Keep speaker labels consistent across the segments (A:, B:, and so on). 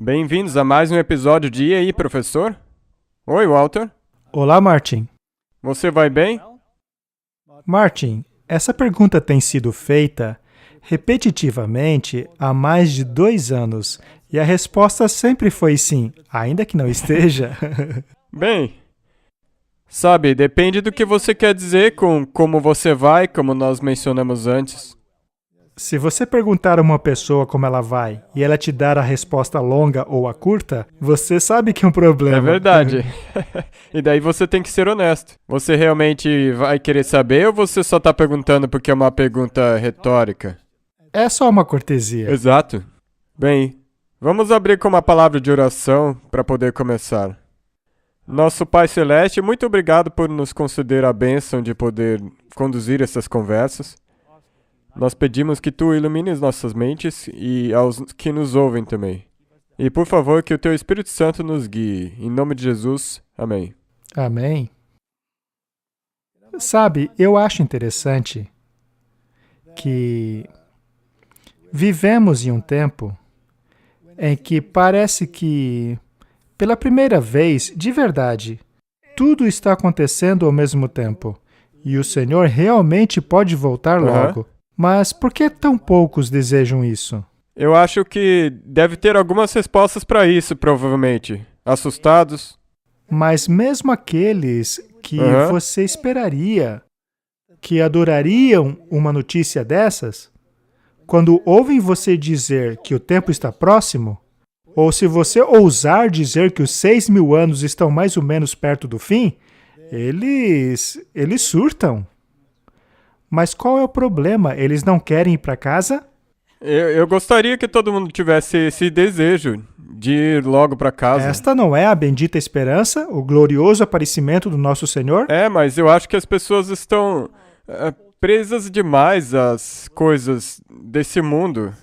A: Bem-vindos a mais um episódio de E aí, professor? Oi, Walter.
B: Olá, Martin.
A: Você vai bem?
B: Martin, essa pergunta tem sido feita repetitivamente há mais de 2 anos e a resposta sempre foi sim, ainda que não esteja.
A: Bem, sabe, depende do que você quer dizer com como você vai, como nós mencionamos antes.
B: Se você perguntar a uma pessoa como ela vai e ela te dar a resposta longa ou a curta, você sabe que é um problema.
A: É verdade. E daí você tem que ser honesto. Você realmente vai querer saber ou você só está perguntando porque é uma pergunta retórica?
B: É só uma cortesia.
A: Exato. Bem, vamos abrir com uma palavra de oração para poder começar. Nosso Pai Celeste, muito obrigado por nos conceder a bênção de poder conduzir essas conversas. Nós pedimos que Tu ilumines nossas mentes e aos que nos ouvem também. E, por favor, que o Teu Espírito Santo nos guie. Em nome de Jesus, amém.
B: Amém. Sabe, eu acho interessante que vivemos em um tempo em que parece que, pela primeira vez, de verdade, tudo está acontecendo ao mesmo tempo. E o Senhor realmente pode voltar logo. Mas por que tão poucos desejam isso?
A: Eu acho que deve ter algumas respostas para isso, provavelmente. Assustados.
B: Mas mesmo aqueles que você esperaria, que adorariam uma notícia dessas, quando ouvem você dizer que o tempo está próximo, ou se você ousar dizer que os 6.000 anos estão mais ou menos perto do fim, eles surtam. Mas qual é o problema? Eles não querem ir para casa?
A: Eu gostaria que todo mundo tivesse esse desejo de ir logo para casa.
B: Esta não é a bendita esperança, o glorioso aparecimento do nosso Senhor?
A: É, mas eu acho que as pessoas estão presas demais às coisas desse mundo.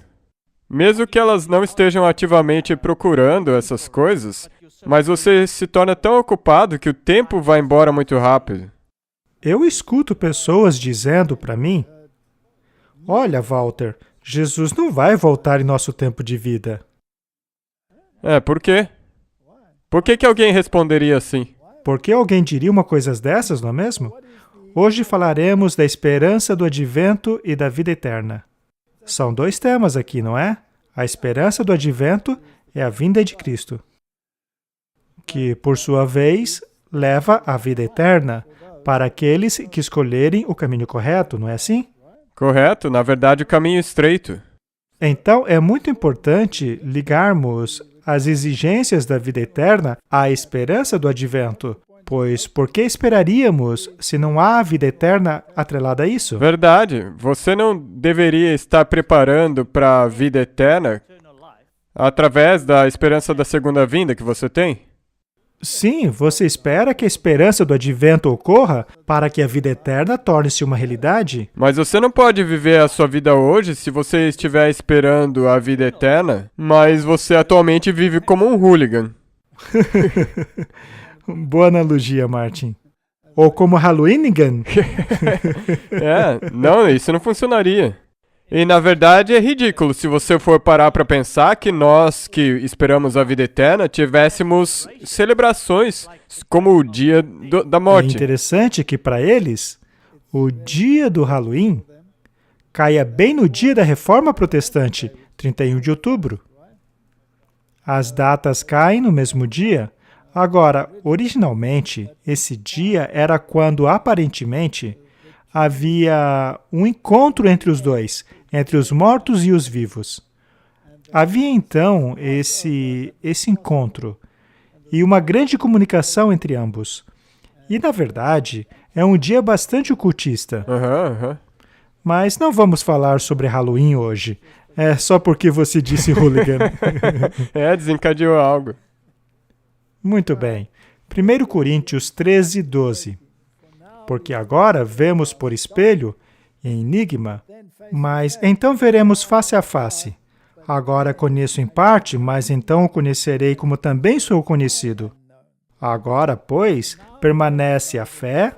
A: Mesmo que elas não estejam ativamente procurando essas coisas, mas você se torna tão ocupado que o tempo vai embora muito rápido.
B: Eu escuto pessoas dizendo para mim, olha, Walter, Jesus não vai voltar em nosso tempo de vida.
A: Por quê? Por que alguém responderia assim?
B: Por que alguém diria uma coisa dessas, não é mesmo? Hoje falaremos da esperança do advento e da vida eterna. São 2 temas aqui, não é? A esperança do advento é a vinda de Cristo, que, por sua vez, leva à vida eterna para aqueles que escolherem o caminho correto, não é assim?
A: Correto, na verdade o caminho estreito.
B: Então, é muito importante ligarmos as exigências da vida eterna à esperança do advento, pois por que esperaríamos se não há vida eterna atrelada a isso?
A: Verdade, você não deveria estar preparando para a vida eterna através da esperança da segunda vinda que você tem?
B: Sim, você espera que a esperança do advento ocorra para que a vida eterna torne-se uma realidade?
A: Mas você não pode viver a sua vida hoje se você estiver esperando a vida eterna, mas você atualmente vive como um hooligan.
B: Boa analogia, Martin. Ou como Halloweenigan?
A: Não, isso não funcionaria. E, na verdade, é ridículo se você for parar para pensar que nós, que esperamos a vida eterna, tivéssemos celebrações como o dia da morte.
B: É interessante que, para eles, o dia do Halloween caia bem no dia da Reforma Protestante, 31 de outubro. As datas caem no mesmo dia. Agora, originalmente, esse dia era quando, aparentemente, havia um encontro entre os dois, entre os mortos e os vivos. Havia, então, esse encontro e uma grande comunicação entre ambos. E, na verdade, é um dia bastante ocultista. Mas não vamos falar sobre Halloween hoje. É só porque você disse hooligan.
A: Desencadeou algo.
B: Muito bem. 1 Coríntios 13, 12. Porque agora vemos por espelho, em enigma, mas então veremos face a face. Agora conheço em parte, mas então o conhecerei como também sou conhecido. Agora, pois, permanece a fé,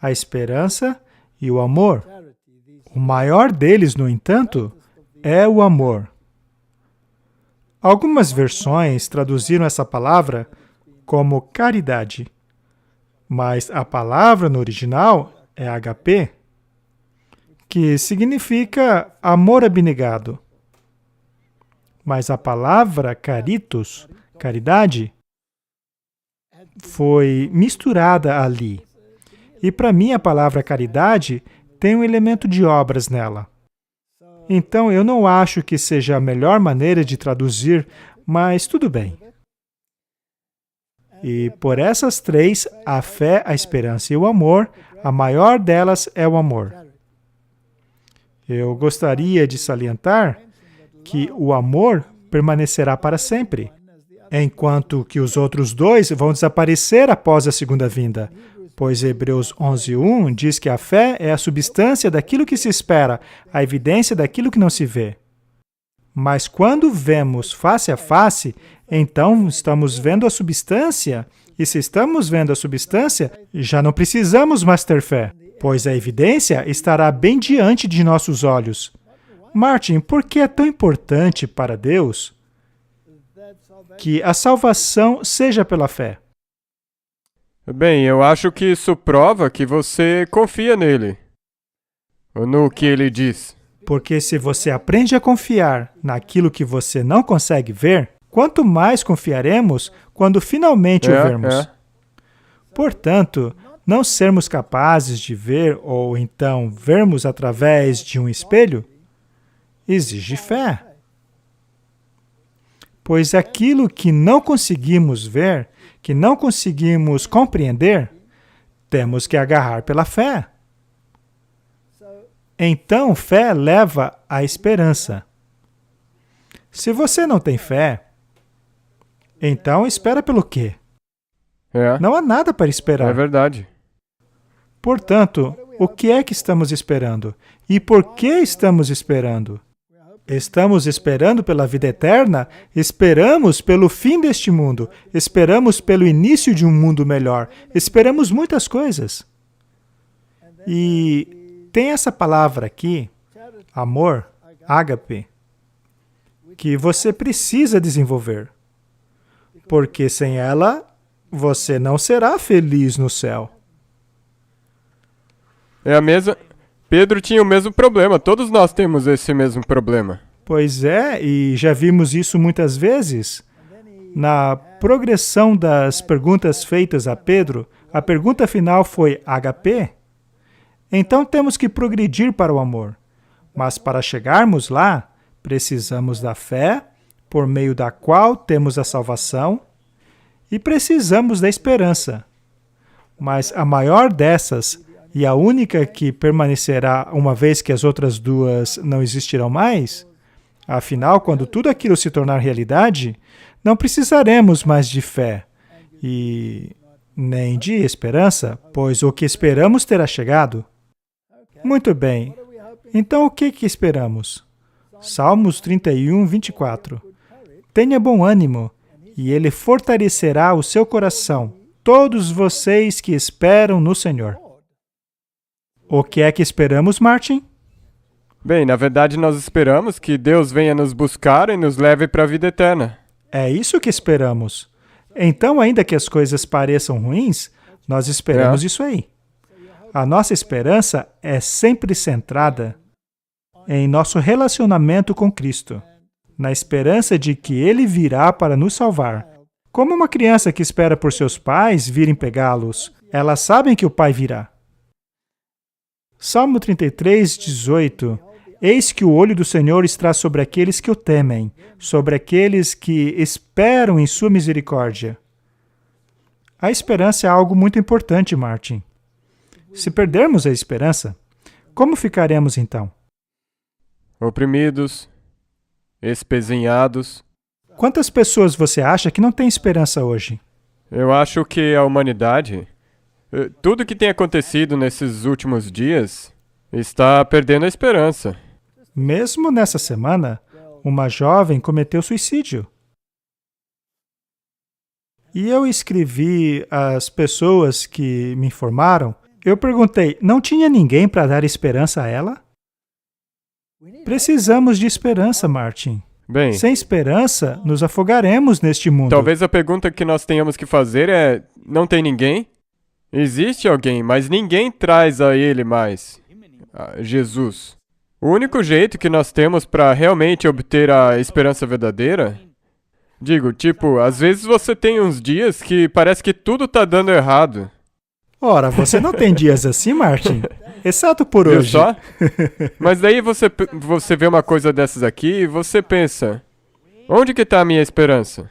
B: a esperança e o amor. O maior deles, no entanto, é o amor. Algumas versões traduziram essa palavra como caridade, mas a palavra no original é HP, que significa amor abnegado. Mas a palavra caritos, caridade, foi misturada ali. E para mim a palavra caridade tem um elemento de obras nela. Então eu não acho que seja a melhor maneira de traduzir, mas tudo bem. E por essas três, a fé, a esperança e o amor, a maior delas é o amor. Eu gostaria de salientar que o amor permanecerá para sempre, enquanto que os outros dois vão desaparecer após a segunda vinda. Pois Hebreus 11:1 diz que a fé é a substância daquilo que se espera, a evidência daquilo que não se vê. Mas quando vemos face a face, então estamos vendo a substância, e se estamos vendo a substância, já não precisamos mais ter fé, pois a evidência estará bem diante de nossos olhos. Martin, por que é tão importante para Deus que a salvação seja pela fé?
A: Bem, eu acho que isso prova que você confia nele, ou no que ele diz.
B: Porque se você aprende a confiar naquilo que você não consegue ver, quanto mais confiaremos quando finalmente o vermos. Portanto, não sermos capazes de ver ou então vermos através de um espelho exige fé. Pois aquilo que não conseguimos ver, que não conseguimos compreender, temos que agarrar pela fé. Então, fé leva à esperança. Se você não tem fé, então espera pelo quê? Não há nada para esperar.
A: É verdade.
B: Portanto, o que é que estamos esperando? E por que estamos esperando? Estamos esperando pela vida eterna? Esperamos pelo fim deste mundo? Esperamos pelo início de um mundo melhor? Esperamos muitas coisas. E tem essa palavra aqui, amor, ágape, que você precisa desenvolver. Porque sem ela, você não será feliz no céu.
A: É a mesma... Pedro tinha o mesmo problema, todos nós temos esse mesmo problema.
B: Pois é, e já vimos isso muitas vezes. Na progressão das perguntas feitas a Pedro, a pergunta final foi HP. Então temos que progredir para o amor. Mas para chegarmos lá, precisamos da fé, por meio da qual temos a salvação, e precisamos da esperança. Mas a maior dessas, e a única que permanecerá uma vez que as outras duas não existirão mais, afinal, quando tudo aquilo se tornar realidade, não precisaremos mais de fé e nem de esperança, pois o que esperamos terá chegado. Muito bem. Então, o que esperamos? Salmos 31, 24. Tenha bom ânimo, e ele fortalecerá o seu coração, todos vocês que esperam no Senhor. O que é que esperamos, Martin?
A: Bem, na verdade nós esperamos que Deus venha nos buscar e nos leve para a vida eterna.
B: É isso que esperamos. Então, ainda que as coisas pareçam ruins, nós esperamos isso aí. A nossa esperança é sempre centrada em nosso relacionamento com Cristo, na esperança de que Ele virá para nos salvar. Como uma criança que espera por seus pais virem pegá-los, elas sabem que o Pai virá. Salmo 33, 18. Eis que o olho do Senhor está sobre aqueles que o temem, sobre aqueles que esperam em sua misericórdia. A esperança é algo muito importante, Martin. Se perdermos a esperança, como ficaremos então?
A: Oprimidos, espezinhados.
B: Quantas pessoas você acha que não têm esperança hoje?
A: Eu acho que a humanidade, tudo que tem acontecido nesses últimos dias, está perdendo a esperança.
B: Mesmo nessa semana, uma jovem cometeu suicídio. E eu escrevi às pessoas que me informaram, eu perguntei, não tinha ninguém para dar esperança a ela? Precisamos de esperança, Martin.
A: Bem,
B: Sem esperança, nos afogaremos neste mundo.
A: talvez a pergunta que nós tenhamos que fazer é: não tem ninguém? Existe alguém, mas ninguém traz a ele mais. Jesus. O único jeito que nós temos para realmente obter a esperança verdadeira, digo, tipo, às vezes você tem uns dias que parece que tudo tá dando errado.
B: Ora, você não tem dias assim, Martin? Exceto por
A: Viu
B: hoje.
A: só? Mas daí você vê uma coisa dessas aqui e você pensa: onde que tá a minha esperança?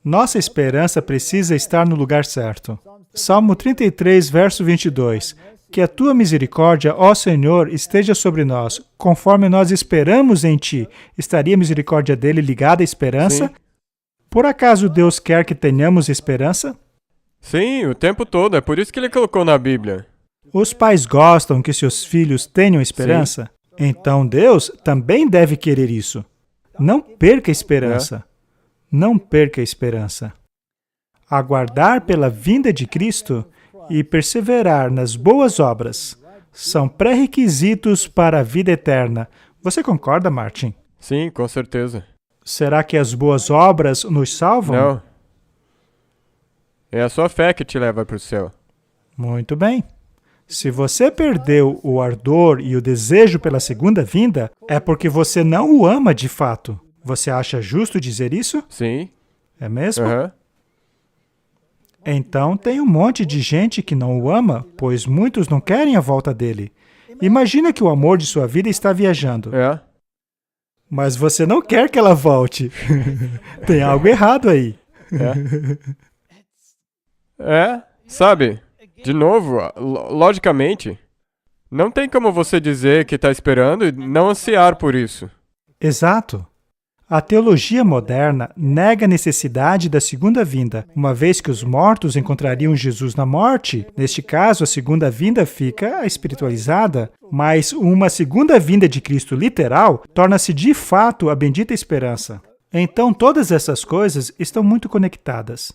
B: Nossa esperança precisa estar no lugar certo. Salmo 33, verso 22. Que a tua misericórdia, ó Senhor, esteja sobre nós, conforme nós esperamos em ti. Estaria a misericórdia dele ligada à esperança?
A: Sim.
B: Por acaso Deus quer que tenhamos esperança?
A: Sim, o tempo todo. É por isso que ele colocou na Bíblia.
B: Os pais gostam que seus filhos tenham esperança? Então Deus também deve querer isso. Não perca a esperança. Não perca a esperança. Aguardar pela vinda de Cristo e perseverar nas boas obras são pré-requisitos para a vida eterna. Você concorda, Martin?
A: Sim, com certeza.
B: Será que as boas obras nos salvam?
A: Não. É a sua fé que te leva para o céu.
B: Muito bem. Se você perdeu o ardor e o desejo pela segunda vinda, é porque você não o ama de fato. Você acha justo dizer isso?
A: Sim.
B: É mesmo?
A: Aham.
B: Então tem um monte de gente que não o ama, pois muitos não querem a volta dele. Imagina que o amor de sua vida está viajando,
A: É.
B: mas você não quer que ela volte. Tem algo errado aí.
A: Sabe? De novo, logicamente, não tem como você dizer que está esperando e não ansiar por isso.
B: Exato. A teologia moderna nega a necessidade da segunda vinda, uma vez que os mortos encontrariam Jesus na morte. Neste caso, a segunda vinda fica espiritualizada, mas uma segunda vinda de Cristo literal torna-se de fato a bendita esperança. Então, todas essas coisas estão muito conectadas.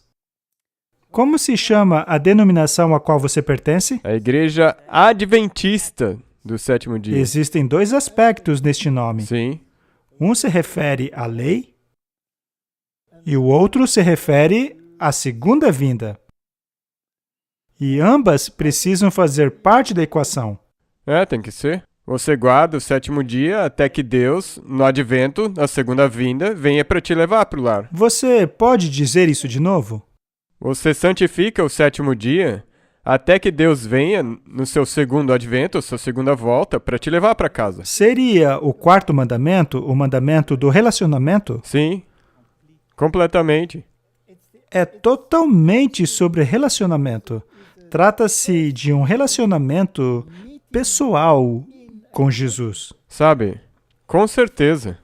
B: Como se chama a denominação a qual você pertence?
A: A Igreja Adventista do Sétimo Dia.
B: Existem dois aspectos neste nome.
A: Sim.
B: Um se refere à lei e o outro se refere à segunda vinda. E ambas precisam fazer parte da equação.
A: Tem que ser. Você guarda o sétimo dia até que Deus, no advento, a segunda vinda, venha para te levar para o lar.
B: Você pode dizer isso de novo?
A: Você santifica o sétimo dia até que Deus venha no seu segundo advento, sua segunda volta, para te levar para casa.
B: Seria o quarto mandamento, o mandamento do relacionamento?
A: Sim, completamente.
B: É totalmente sobre relacionamento. Trata-se de um relacionamento pessoal com Jesus.
A: Sabe? Com certeza.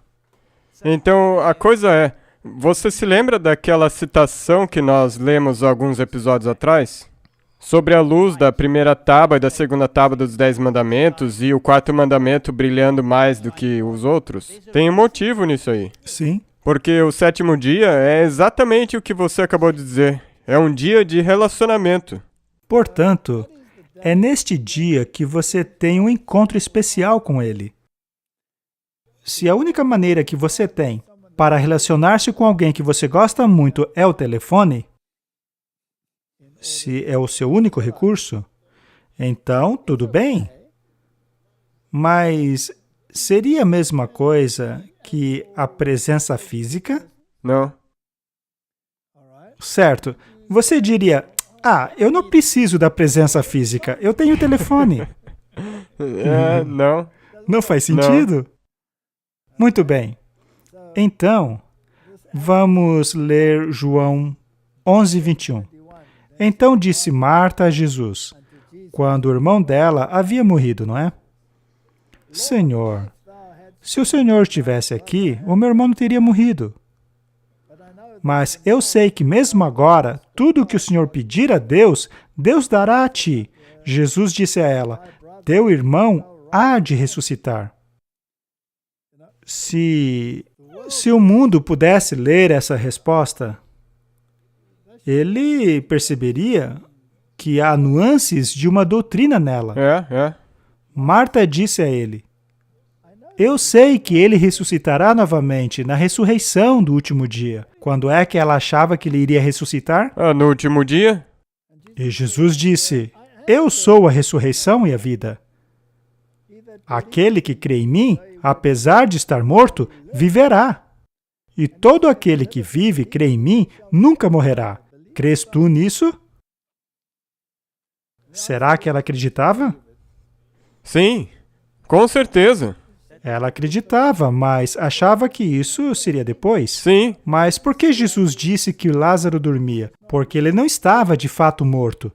A: Então, a coisa é, você se lembra daquela citação que nós lemos alguns episódios atrás? Sobre a luz da primeira tábua e da segunda tábua dos 10 mandamentos e o quarto mandamento brilhando mais do que os outros? Tem um motivo nisso aí.
B: Sim.
A: Porque o sétimo dia é exatamente o que você acabou de dizer. É um dia de relacionamento.
B: Portanto, é neste dia que você tem um encontro especial com Ele. Se a única maneira que você tem para relacionar-se com alguém que você gosta muito é o telefone, se é o seu único recurso, então tudo bem. Mas seria a mesma coisa que a presença física?
A: Não.
B: Certo. Você diria, eu não preciso da presença física, eu tenho o telefone.
A: Não.
B: Não faz sentido? Muito bem. Então, vamos ler João 11, 21. Então disse Marta a Jesus, quando o irmão dela havia morrido, não é? Senhor, se o Senhor estivesse aqui, o meu irmão não teria morrido. Mas eu sei que mesmo agora, tudo o que o Senhor pedir a Deus, Deus dará a ti. Jesus disse a ela, teu irmão há de ressuscitar. Se o mundo pudesse ler essa resposta, ele perceberia que há nuances de uma doutrina nela.
A: É.
B: Marta disse a ele, Eu sei que ele ressuscitará novamente na ressurreição do último dia. Quando é que ela achava que ele iria ressuscitar?
A: No último dia?
B: E Jesus disse: Eu sou a ressurreição e a vida. Aquele que crê em mim, apesar de estar morto, viverá. E todo aquele que vive e crê em mim nunca morrerá. Crês tu nisso? Será que ela acreditava?
A: Sim, com certeza.
B: Ela acreditava, mas achava que isso seria depois.
A: Sim.
B: Mas por que Jesus disse que Lázaro dormia? Porque ele não estava de fato morto.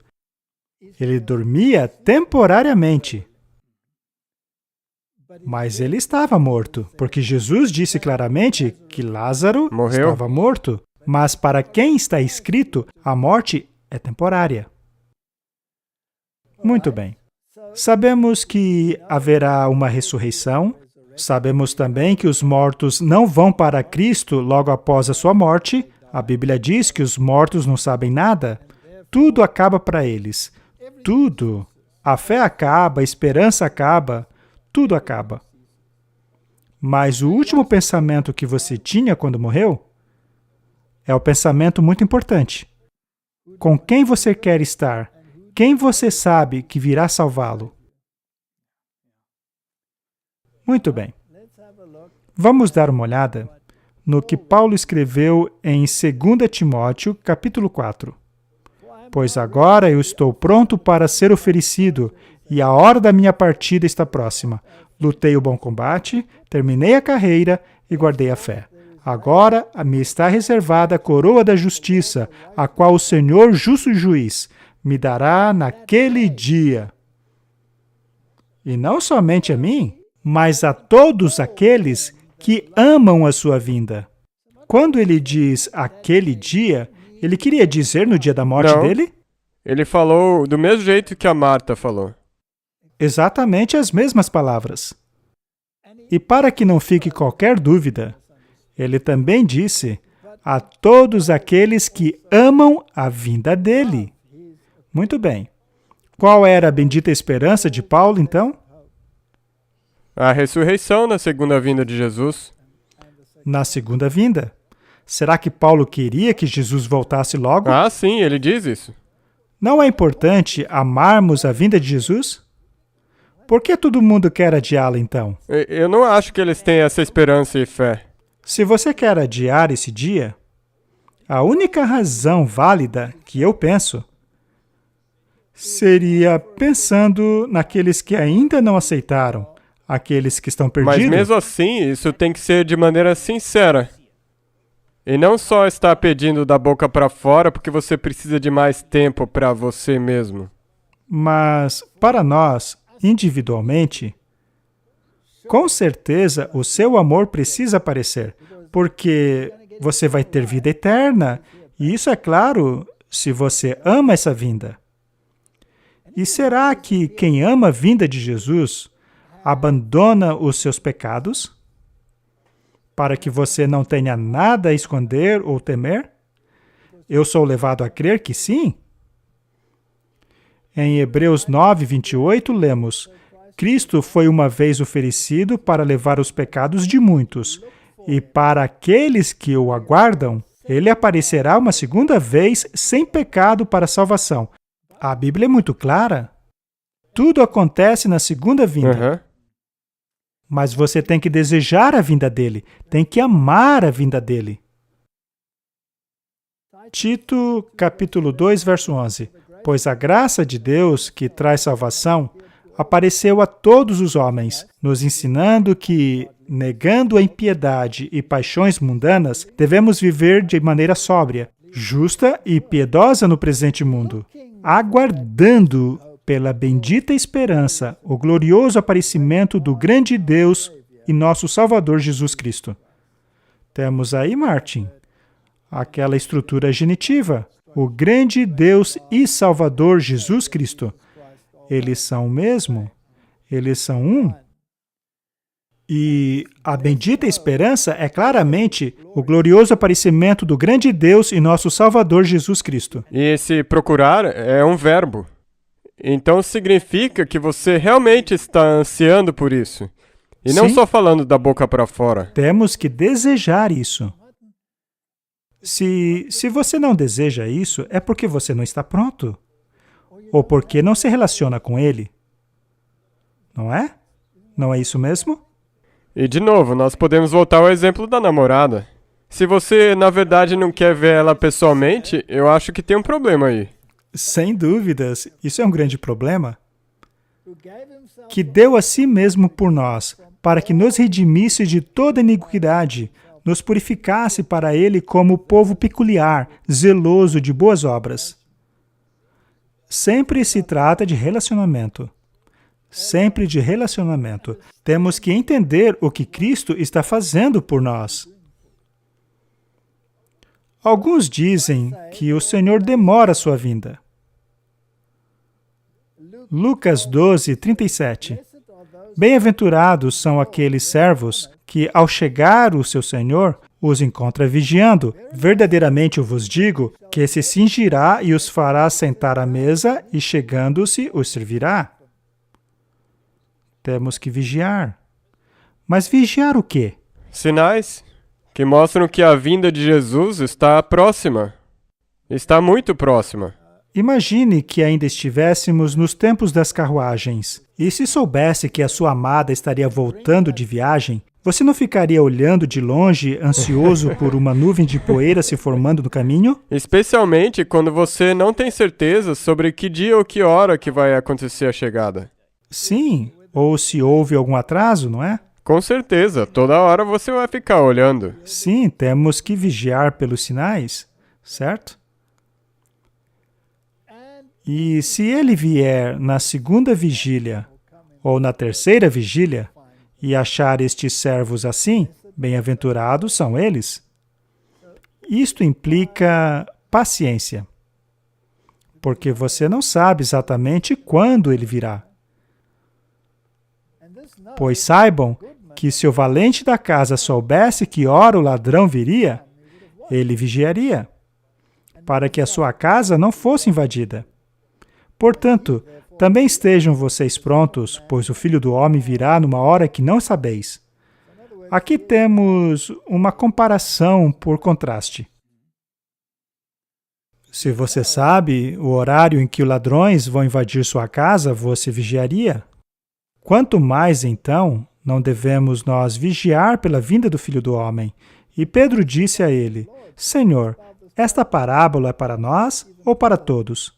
B: Ele dormia temporariamente. Mas ele estava morto, porque Jesus disse claramente que Lázaro
A: Morreu.
B: estava morto. Mas para quem está escrito, a morte é temporária. Muito bem. Sabemos que haverá uma ressurreição. Sabemos também que os mortos não vão para Cristo logo após a sua morte. A Bíblia diz que os mortos não sabem nada. Tudo acaba para eles. Tudo. A fé acaba, a esperança acaba, tudo acaba. Mas o último pensamento que você tinha quando morreu é o pensamento muito importante. Com quem você quer estar? Quem você sabe que virá salvá-lo? Muito bem. Vamos dar uma olhada no que Paulo escreveu em 2 Timóteo, capítulo 4. Pois agora eu estou pronto para ser oferecido, e a hora da minha partida está próxima. Lutei o bom combate, terminei a carreira e guardei a fé. Agora me está reservada a coroa da justiça, a qual o Senhor, justo juiz, me dará naquele dia. E não somente a mim, mas a todos aqueles que amam a sua vinda. Quando ele diz aquele dia, ele queria dizer no dia da morte
A: Não.
B: dele?
A: Ele falou do mesmo jeito que a Marta falou.
B: Exatamente as mesmas palavras. E para que não fique qualquer dúvida, ele também disse a todos aqueles que amam a vinda dele. Muito bem. Qual era a bendita esperança de Paulo, então?
A: A ressurreição na segunda vinda de Jesus.
B: Na segunda vinda. Será que Paulo queria que Jesus voltasse logo?
A: Ah, sim, ele diz isso.
B: Não é importante amarmos a vinda de Jesus? Por que todo mundo quer adiá-la, então?
A: Eu não acho que eles têm essa esperança e fé.
B: Se você quer adiar esse dia, a única razão válida que eu penso seria pensando naqueles que ainda não aceitaram, aqueles que estão perdidos.
A: Mas mesmo assim, isso tem que ser de maneira sincera. E não só estar pedindo da boca para fora porque você precisa de mais tempo para você mesmo.
B: Mas, para nós, individualmente, com certeza o seu amor precisa aparecer, porque você vai ter vida eterna, e isso é claro se você ama essa vinda. E será que quem ama a vinda de Jesus abandona os seus pecados para que você não tenha nada a esconder ou temer? Eu sou levado a crer que sim. Em Hebreus 9, 28, lemos: Cristo foi uma vez oferecido para levar os pecados de muitos, e para aqueles que o aguardam, ele aparecerá uma segunda vez sem pecado para a salvação. A Bíblia é muito clara. Tudo acontece na segunda vinda.
A: Uhum.
B: Mas você tem que desejar a vinda dele, tem que amar a vinda dele. Tito, capítulo 2, verso 11. Pois a graça de Deus, que traz salvação, apareceu a todos os homens, nos ensinando que, negando a impiedade e paixões mundanas, devemos viver de maneira sóbria, justa e piedosa no presente mundo, aguardando pela bendita esperança o glorioso aparecimento do grande Deus e nosso Salvador Jesus Cristo. Temos aí, Martin, aquela estrutura genitiva, o grande Deus e Salvador Jesus Cristo. Eles são o mesmo, eles são um. E a bendita esperança é claramente o glorioso aparecimento do grande Deus e nosso Salvador Jesus Cristo.
A: E esse procurar é um verbo. Então significa que você realmente está ansiando por isso. E não
B: Sim.
A: só falando da boca para fora.
B: Temos que desejar isso. Se você não deseja isso, é porque você não está pronto. Ou porque não se relaciona com ele. Não é? Não é isso mesmo?
A: E de novo, nós podemos voltar ao exemplo da namorada. Se você, na verdade, não quer ver ela pessoalmente, eu acho que tem um problema aí.
B: Sem dúvidas, isso é um grande problema. Que deu a si mesmo por nós, para que nos redimisse de toda iniquidade, nos purificasse para ele como povo peculiar, zeloso de boas obras. Sempre se trata de relacionamento. Sempre de relacionamento. Temos que entender o que Cristo está fazendo por nós. Alguns dizem que o Senhor demora a sua vinda. Lucas 12, 37. Bem-aventurados são aqueles servos que, ao chegar o seu Senhor, os encontra vigiando. Verdadeiramente eu vos digo que se cingirá e os fará sentar à mesa e, chegando-se, os servirá. Temos que vigiar. Mas vigiar o quê?
A: Sinais que mostram que a vinda de Jesus está próxima. Está muito próxima.
B: Imagine que ainda estivéssemos nos tempos das carruagens. E se soubesse que a sua amada estaria voltando de viagem, você não ficaria olhando de longe, ansioso por uma nuvem de poeira se formando no caminho?
A: Especialmente quando você não tem certeza sobre que dia ou que hora que vai acontecer a chegada.
B: Sim, ou se houve algum atraso, não é?
A: Com certeza, toda hora você vai ficar olhando.
B: Sim, temos que vigiar pelos sinais, certo? E se ele vier na segunda vigília ou na terceira vigília e achar estes servos assim, bem-aventurados são eles. Isto implica paciência, porque você não sabe exatamente quando ele virá. Pois saibam que se o valente da casa soubesse que hora o ladrão viria, ele vigiaria, para que a sua casa não fosse invadida. Portanto, também estejam vocês prontos, pois o Filho do Homem virá numa hora que não sabeis. Aqui temos uma comparação por contraste. Se você sabe o horário em que os ladrões vão invadir sua casa, você vigiaria. Quanto mais, então, não devemos nós vigiar pela vinda do Filho do Homem? E Pedro disse a ele, Senhor, esta parábola é para nós ou para todos?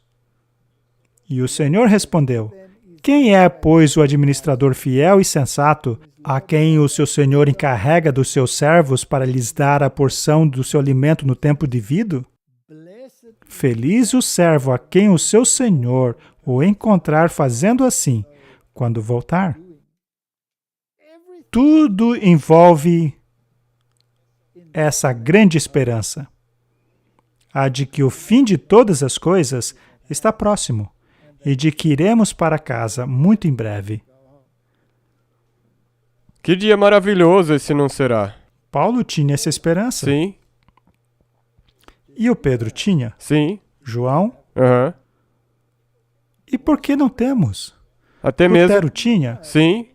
B: E o Senhor respondeu, quem é, pois, o administrador fiel e sensato, a quem o seu Senhor encarrega dos seus servos para lhes dar a porção do seu alimento no tempo devido? Feliz o servo a quem o seu Senhor o encontrar fazendo assim, quando voltar. Tudo envolve essa grande esperança, a de que o fim de todas as coisas está próximo e de que iremos para casa muito em breve.
A: Que dia maravilhoso esse não será?
B: Paulo tinha essa esperança.
A: Sim,
B: E o Pedro tinha.
A: sim,
B: João.
A: aham.
B: E por que não temos?
A: Até mesmo,
B: Lutero tinha.
A: sim.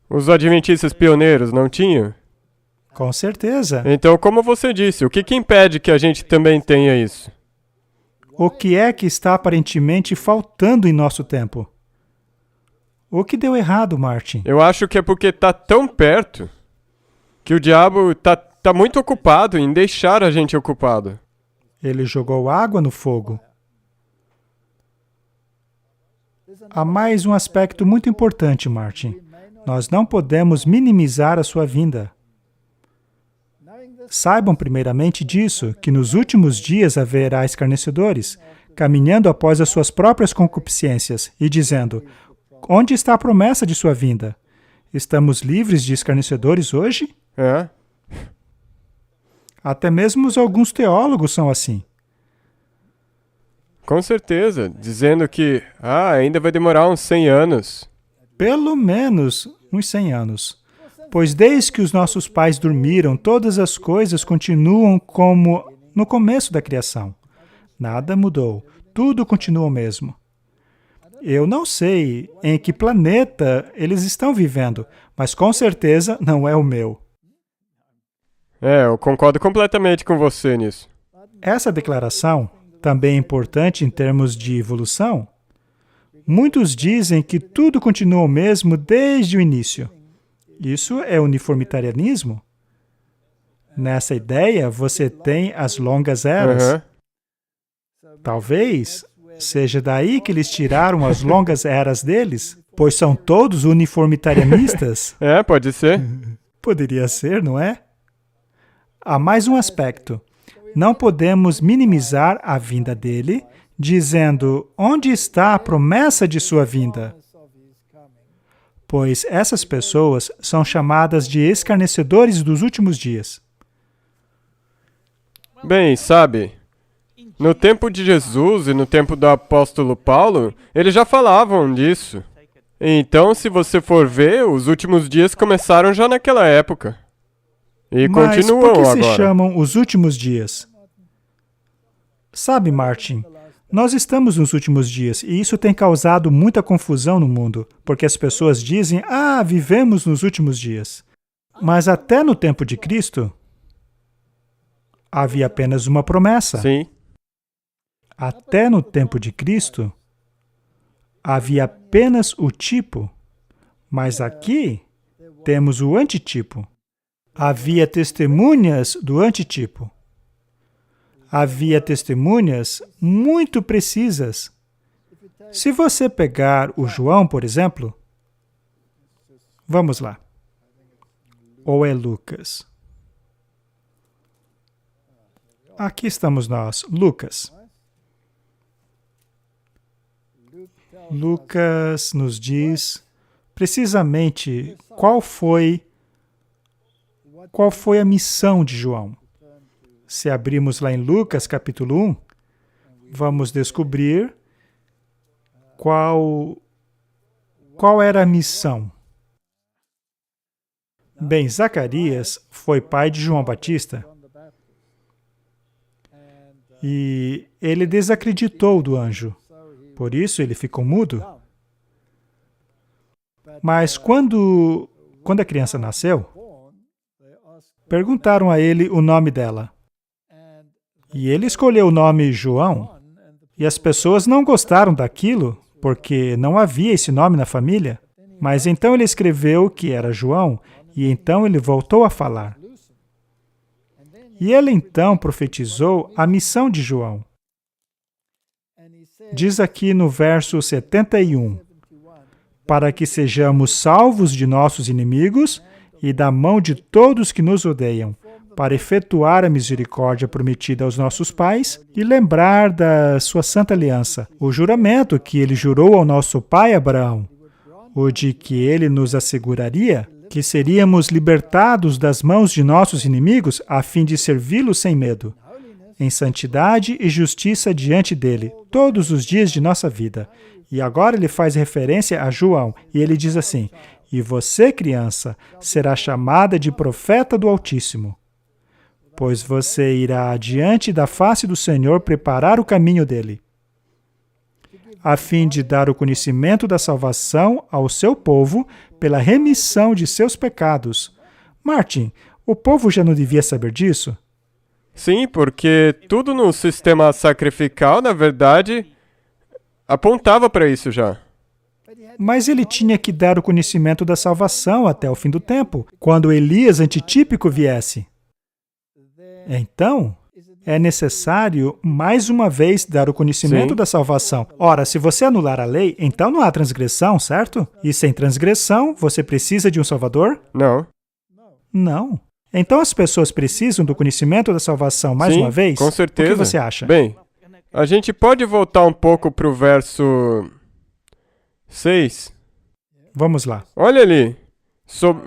A: Os adventistas pioneiros não tinham?
B: Com certeza.
A: Então, como você disse, o que impede que a gente também tenha isso?
B: O que é que está aparentemente faltando em nosso tempo? O que deu errado, Martin?
A: Eu acho que é porque está tão perto que o diabo tá muito ocupado em deixar a gente ocupado.
B: Ele jogou água no fogo. Há mais um aspecto muito importante, Martin. Nós não podemos minimizar a sua vinda. Saibam primeiramente disso, que nos últimos dias haverá escarnecedores, caminhando após as suas próprias concupiscências e dizendo, onde está a promessa de sua vinda? Estamos livres de escarnecedores hoje?
A: É?
B: Até mesmo alguns teólogos são assim.
A: Com certeza, dizendo que ainda vai demorar uns 100 anos.
B: Pelo menos uns 100 anos. Pois desde que os nossos pais dormiram, todas as coisas continuam como no começo da criação. Nada mudou. Tudo continua o mesmo. Eu não sei em que planeta eles estão vivendo, mas com certeza não é o meu.
A: Eu concordo completamente com você nisso.
B: Essa declaração também é importante em termos de evolução. Muitos dizem que tudo continua o mesmo desde o início. Isso é uniformitarianismo. Nessa ideia, você tem as longas eras.
A: Aham.
B: Talvez seja daí que eles tiraram as longas eras deles, pois são todos uniformitarianistas.
A: Pode ser.
B: Poderia ser, não é? Há mais um aspecto. Não podemos minimizar a vinda dele, dizendo onde está a promessa de sua vinda. Pois essas pessoas são chamadas de escarnecedores dos últimos dias.
A: Bem, sabe, no tempo de Jesus e no tempo do apóstolo Paulo, eles já falavam disso. Então, se você for ver, os últimos dias começaram já naquela época. E
B: Mas
A: continuam
B: por que
A: agora.
B: se chamam os últimos dias? Sabe, Martin, nós estamos nos últimos dias e isso tem causado muita confusão no mundo, porque as pessoas dizem, vivemos nos últimos dias. Mas até no tempo de Cristo, havia apenas uma promessa.
A: Sim.
B: Até no tempo de Cristo, havia apenas o tipo, mas aqui temos o antitipo. Havia testemunhas do antitipo. Havia testemunhas muito precisas. Se você pegar o João, por exemplo, vamos lá. Ou é Lucas? Aqui estamos nós, Lucas. Lucas nos diz precisamente qual foi a missão de João. Se abrirmos lá em Lucas, capítulo 1, vamos descobrir qual era a missão. Bem, Zacarias foi pai de João Batista e ele desacreditou do anjo. Por isso ele ficou mudo. Mas quando a criança nasceu, perguntaram a ele o nome dela. E ele escolheu o nome João. E as pessoas não gostaram daquilo, porque não havia esse nome na família. Mas então ele escreveu que era João, e então ele voltou a falar. E ele então profetizou a missão de João. Diz aqui no verso 71, para que sejamos salvos de nossos inimigos e da mão de todos que nos odeiam, para efetuar a misericórdia prometida aos nossos pais e lembrar da sua santa aliança, o juramento que ele jurou ao nosso pai Abraão, o de que ele nos asseguraria que seríamos libertados das mãos de nossos inimigos a fim de servi-lo sem medo, em santidade e justiça diante dele, todos os dias de nossa vida. E agora ele faz referência a João, e ele diz assim, e você, criança, será chamada de profeta do Altíssimo, pois você irá adiante da face do Senhor preparar o caminho dele, a fim de dar o conhecimento da salvação ao seu povo pela remissão de seus pecados. Martin, o povo já não devia saber disso?
A: Sim, porque tudo no sistema sacrificial, na verdade, apontava para isso já.
B: Mas ele tinha que dar o conhecimento da salvação até o fim do tempo, quando Elias antitípico viesse. Então, é necessário, mais uma vez, dar o conhecimento da salvação. Ora, se você anular a lei, então não há transgressão, certo? E sem transgressão, você precisa de um Salvador?
A: Não.
B: Não. Então as pessoas precisam do conhecimento da salvação mais uma vez?
A: Com certeza.
B: O que você acha?
A: Bem, a gente pode voltar um pouco para o verso 6?
B: Vamos lá.
A: Olha ali,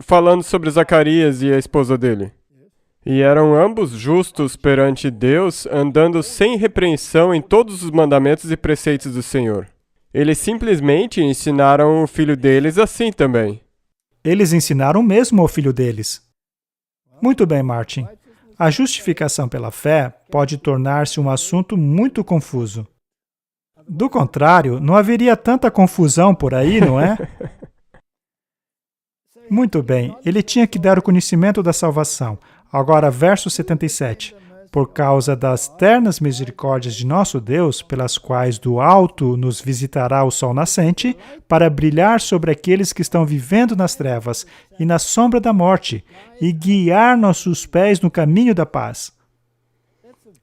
A: falando sobre Zacarias e a esposa dele. E eram ambos justos perante Deus, andando sem repreensão em todos os mandamentos e preceitos do Senhor. Eles simplesmente ensinaram o filho deles assim também.
B: Eles ensinaram mesmo ao filho deles. Muito bem, Martin. A justificação pela fé pode tornar-se um assunto muito confuso. Do contrário, não haveria tanta confusão por aí, não é? Muito bem, ele tinha que dar o conhecimento da salvação. Agora, verso 77. Por causa das ternas misericórdias de nosso Deus, pelas quais do alto nos visitará o sol nascente, para brilhar sobre aqueles que estão vivendo nas trevas e na sombra da morte, e guiar nossos pés no caminho da paz.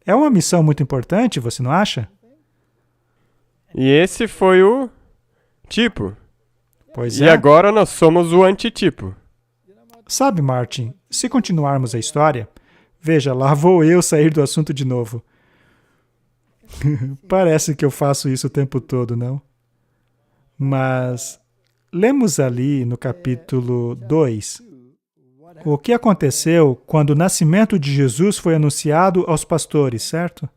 B: É uma missão muito importante, você não acha?
A: E esse foi o tipo.
B: Pois
A: E agora nós somos o antitipo.
B: Sabe, Martin, se continuarmos a história, veja, lá vou eu sair do assunto de novo. Parece que eu faço isso o tempo todo, não? Mas lemos ali no capítulo 2 o que aconteceu quando o nascimento de Jesus foi anunciado aos pastores, certo?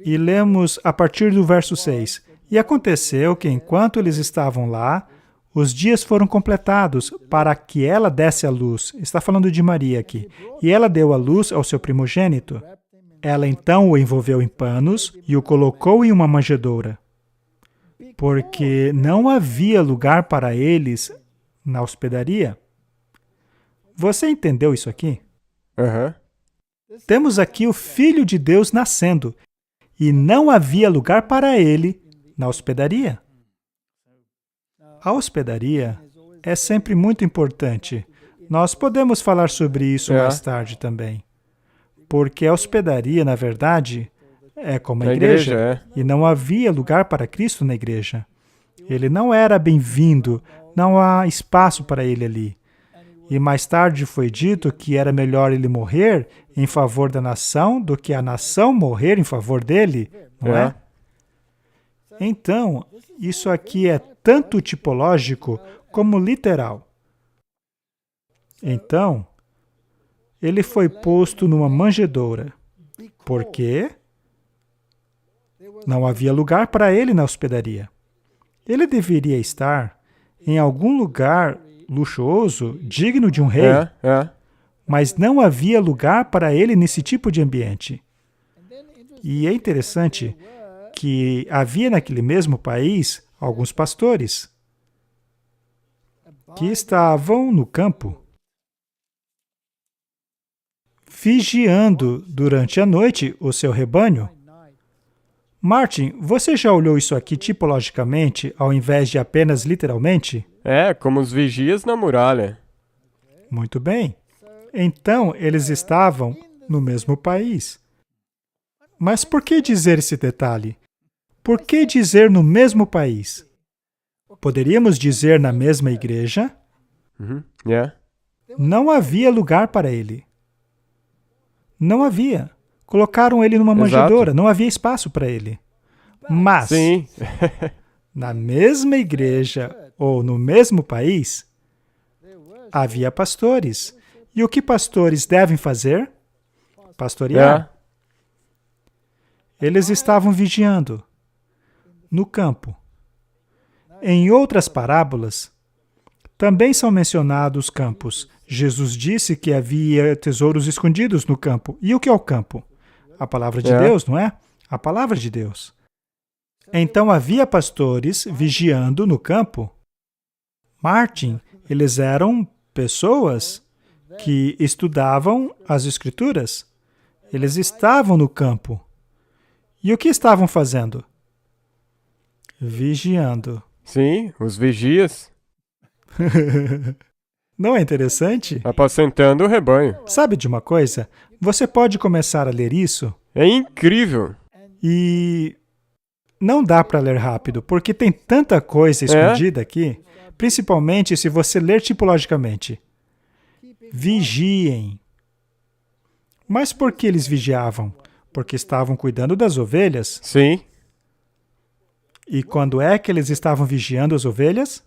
B: E lemos a partir do verso 6. E aconteceu que, enquanto eles estavam lá, os dias foram completados para que ela desse à luz. Está falando de Maria aqui. E ela deu à luz ao seu primogênito. Ela então o envolveu em panos e o colocou em uma manjedoura, porque não havia lugar para eles na hospedaria. Você entendeu isso aqui?
A: Aham.
B: Temos aqui o Filho de Deus nascendo, e não havia lugar para ele na hospedaria. A hospedaria é sempre muito importante. Nós podemos falar sobre isso mais tarde também. Porque a hospedaria, na verdade, é como a igreja. E não havia lugar para Cristo na igreja. Ele não era bem-vindo, não há espaço para ele ali. E mais tarde foi dito que era melhor ele morrer em favor da nação do que a nação morrer em favor dele, não é? Então, isso aqui é tanto tipológico como literal. Então, ele foi posto numa manjedoura. Por quê? Não havia lugar para ele na hospedaria. Ele deveria estar em algum lugar luxuoso, digno de um rei, mas não havia lugar para ele nesse tipo de ambiente. E é interessante que havia naquele mesmo país alguns pastores que estavam no campo, vigiando durante a noite o seu rebanho. Martin, você já olhou isso aqui tipologicamente, ao invés de apenas literalmente?
A: É, como os vigias na muralha.
B: Muito bem. Então, eles estavam no mesmo país. Mas por que dizer esse detalhe? Por que dizer no mesmo país? Poderíamos dizer na mesma igreja? Não havia lugar para ele. Não havia. Colocaram ele numa manjedoura, não havia espaço para ele. Mas,
A: Sim.
B: na mesma igreja ou no mesmo país, havia pastores. E o que pastores devem fazer? Pastorear. Eles estavam vigiando no campo. Em outras parábolas, também são mencionados campos. Jesus disse que havia tesouros escondidos no campo. E o que é o campo? A palavra de Deus, não é? A palavra de Deus. Então havia pastores vigiando no campo. Martin, eles eram pessoas que estudavam as Escrituras. Eles estavam no campo. E o que estavam fazendo? Vigiando.
A: Sim, os vigias.
B: Não é interessante?
A: Apacentando o rebanho.
B: Sabe de uma coisa? Você pode começar a ler isso.
A: É incrível.
B: E não dá para ler rápido, porque tem tanta coisa escondida aqui, principalmente se você ler tipologicamente. Vigiem. Mas por que eles vigiavam? Porque estavam cuidando das ovelhas.
A: Sim.
B: E quando é que eles estavam vigiando as ovelhas?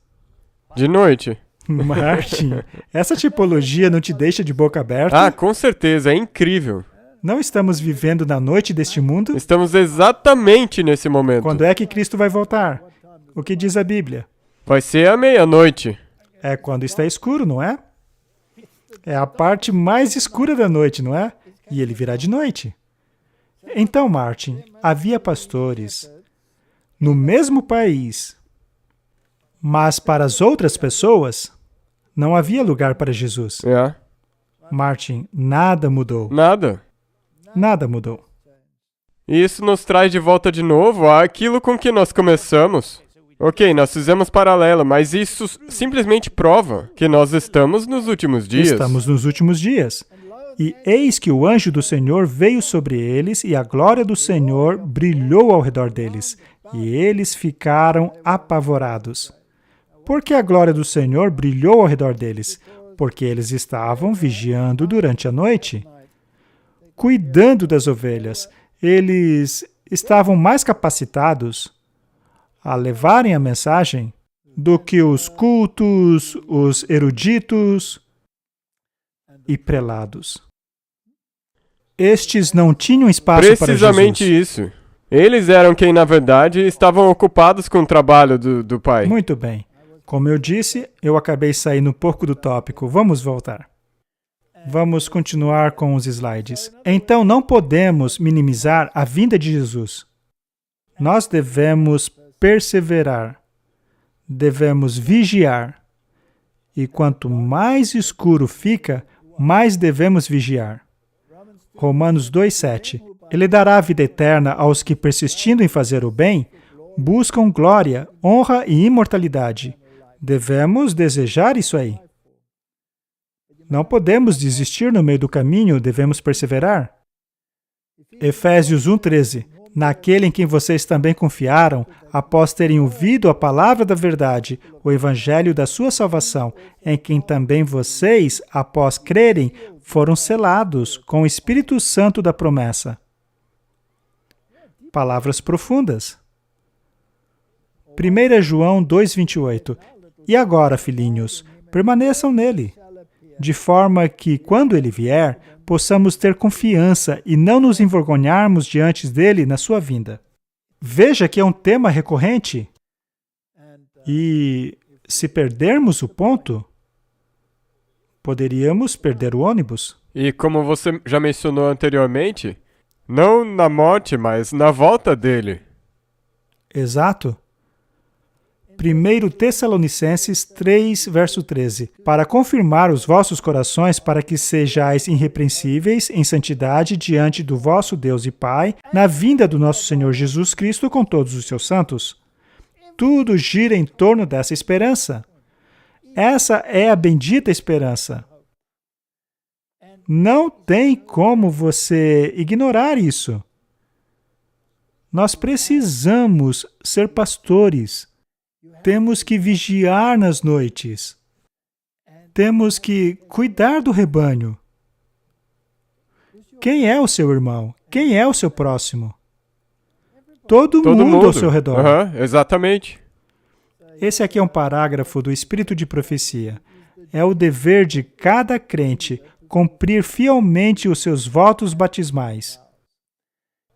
A: De noite.
B: Martin, essa tipologia não te deixa de boca aberta?
A: Ah, com certeza, é incrível.
B: Não estamos vivendo na noite deste mundo?
A: Estamos exatamente nesse momento.
B: Quando é que Cristo vai voltar? O que diz a Bíblia?
A: Vai ser à meia-noite.
B: É quando está escuro, não é? É a parte mais escura da noite, não é? E ele virá de noite. Então, Martin, havia pastores no mesmo país, mas para as outras pessoas, não havia lugar para Jesus.
A: É.
B: Martin, nada mudou.
A: Nada.
B: Nada mudou.
A: E isso nos traz de volta de novo àquilo com que nós começamos. Ok, nós fizemos paralelo, mas isso simplesmente prova que nós estamos nos últimos dias.
B: Estamos nos últimos dias. E eis que o anjo do Senhor veio sobre eles, e a glória do Senhor brilhou ao redor deles, e eles ficaram apavorados. Por que a glória do Senhor brilhou ao redor deles? Porque eles estavam vigiando durante a noite, cuidando das ovelhas. Eles estavam mais capacitados a levarem a mensagem do que os cultos, os eruditos e prelados. Estes não tinham espaço para Jesus.
A: Precisamente isso. Eles eram quem, na verdade, estavam ocupados com o trabalho do Pai.
B: Muito bem. Como eu disse, eu acabei saindo um pouco do tópico. Vamos voltar. Vamos continuar com os slides. Então, não podemos minimizar a vinda de Jesus. Nós devemos perseverar. Devemos vigiar. E quanto mais escuro fica, mais devemos vigiar. Romanos 2:7. Ele dará a vida eterna aos que, persistindo em fazer o bem, buscam glória, honra e imortalidade. Devemos desejar isso aí. Não podemos desistir no meio do caminho, devemos perseverar. Efésios 1:13. Naquele em quem vocês também confiaram, após terem ouvido a palavra da verdade, o evangelho da sua salvação, em quem também vocês, após crerem, foram selados com o Espírito Santo da promessa. Palavras profundas. 1 João 2:28. E agora, filhinhos, permaneçam nele, de forma que, quando ele vier, possamos ter confiança e não nos envergonharmos diante dele na sua vinda. Veja que é um tema recorrente. E se perdermos o ponto, poderíamos perder o ônibus.
A: E como você já mencionou anteriormente, não na morte, mas na volta dele.
B: Exato. 1 Tessalonicenses 3, verso 13. Para confirmar os vossos corações, para que sejais irrepreensíveis em santidade diante do vosso Deus e Pai, na vinda do nosso Senhor Jesus Cristo com todos os seus santos. Tudo gira em torno dessa esperança. Essa é a bendita esperança. Não tem como você ignorar isso. Nós precisamos ser pastores. Temos que vigiar nas noites. Temos que cuidar do rebanho. Quem é o seu irmão? Quem é o seu próximo? Todo mundo ao seu redor.
A: Exatamente.
B: Esse aqui é um parágrafo do Espírito de Profecia. É o dever de cada crente cumprir fielmente os seus votos batismais.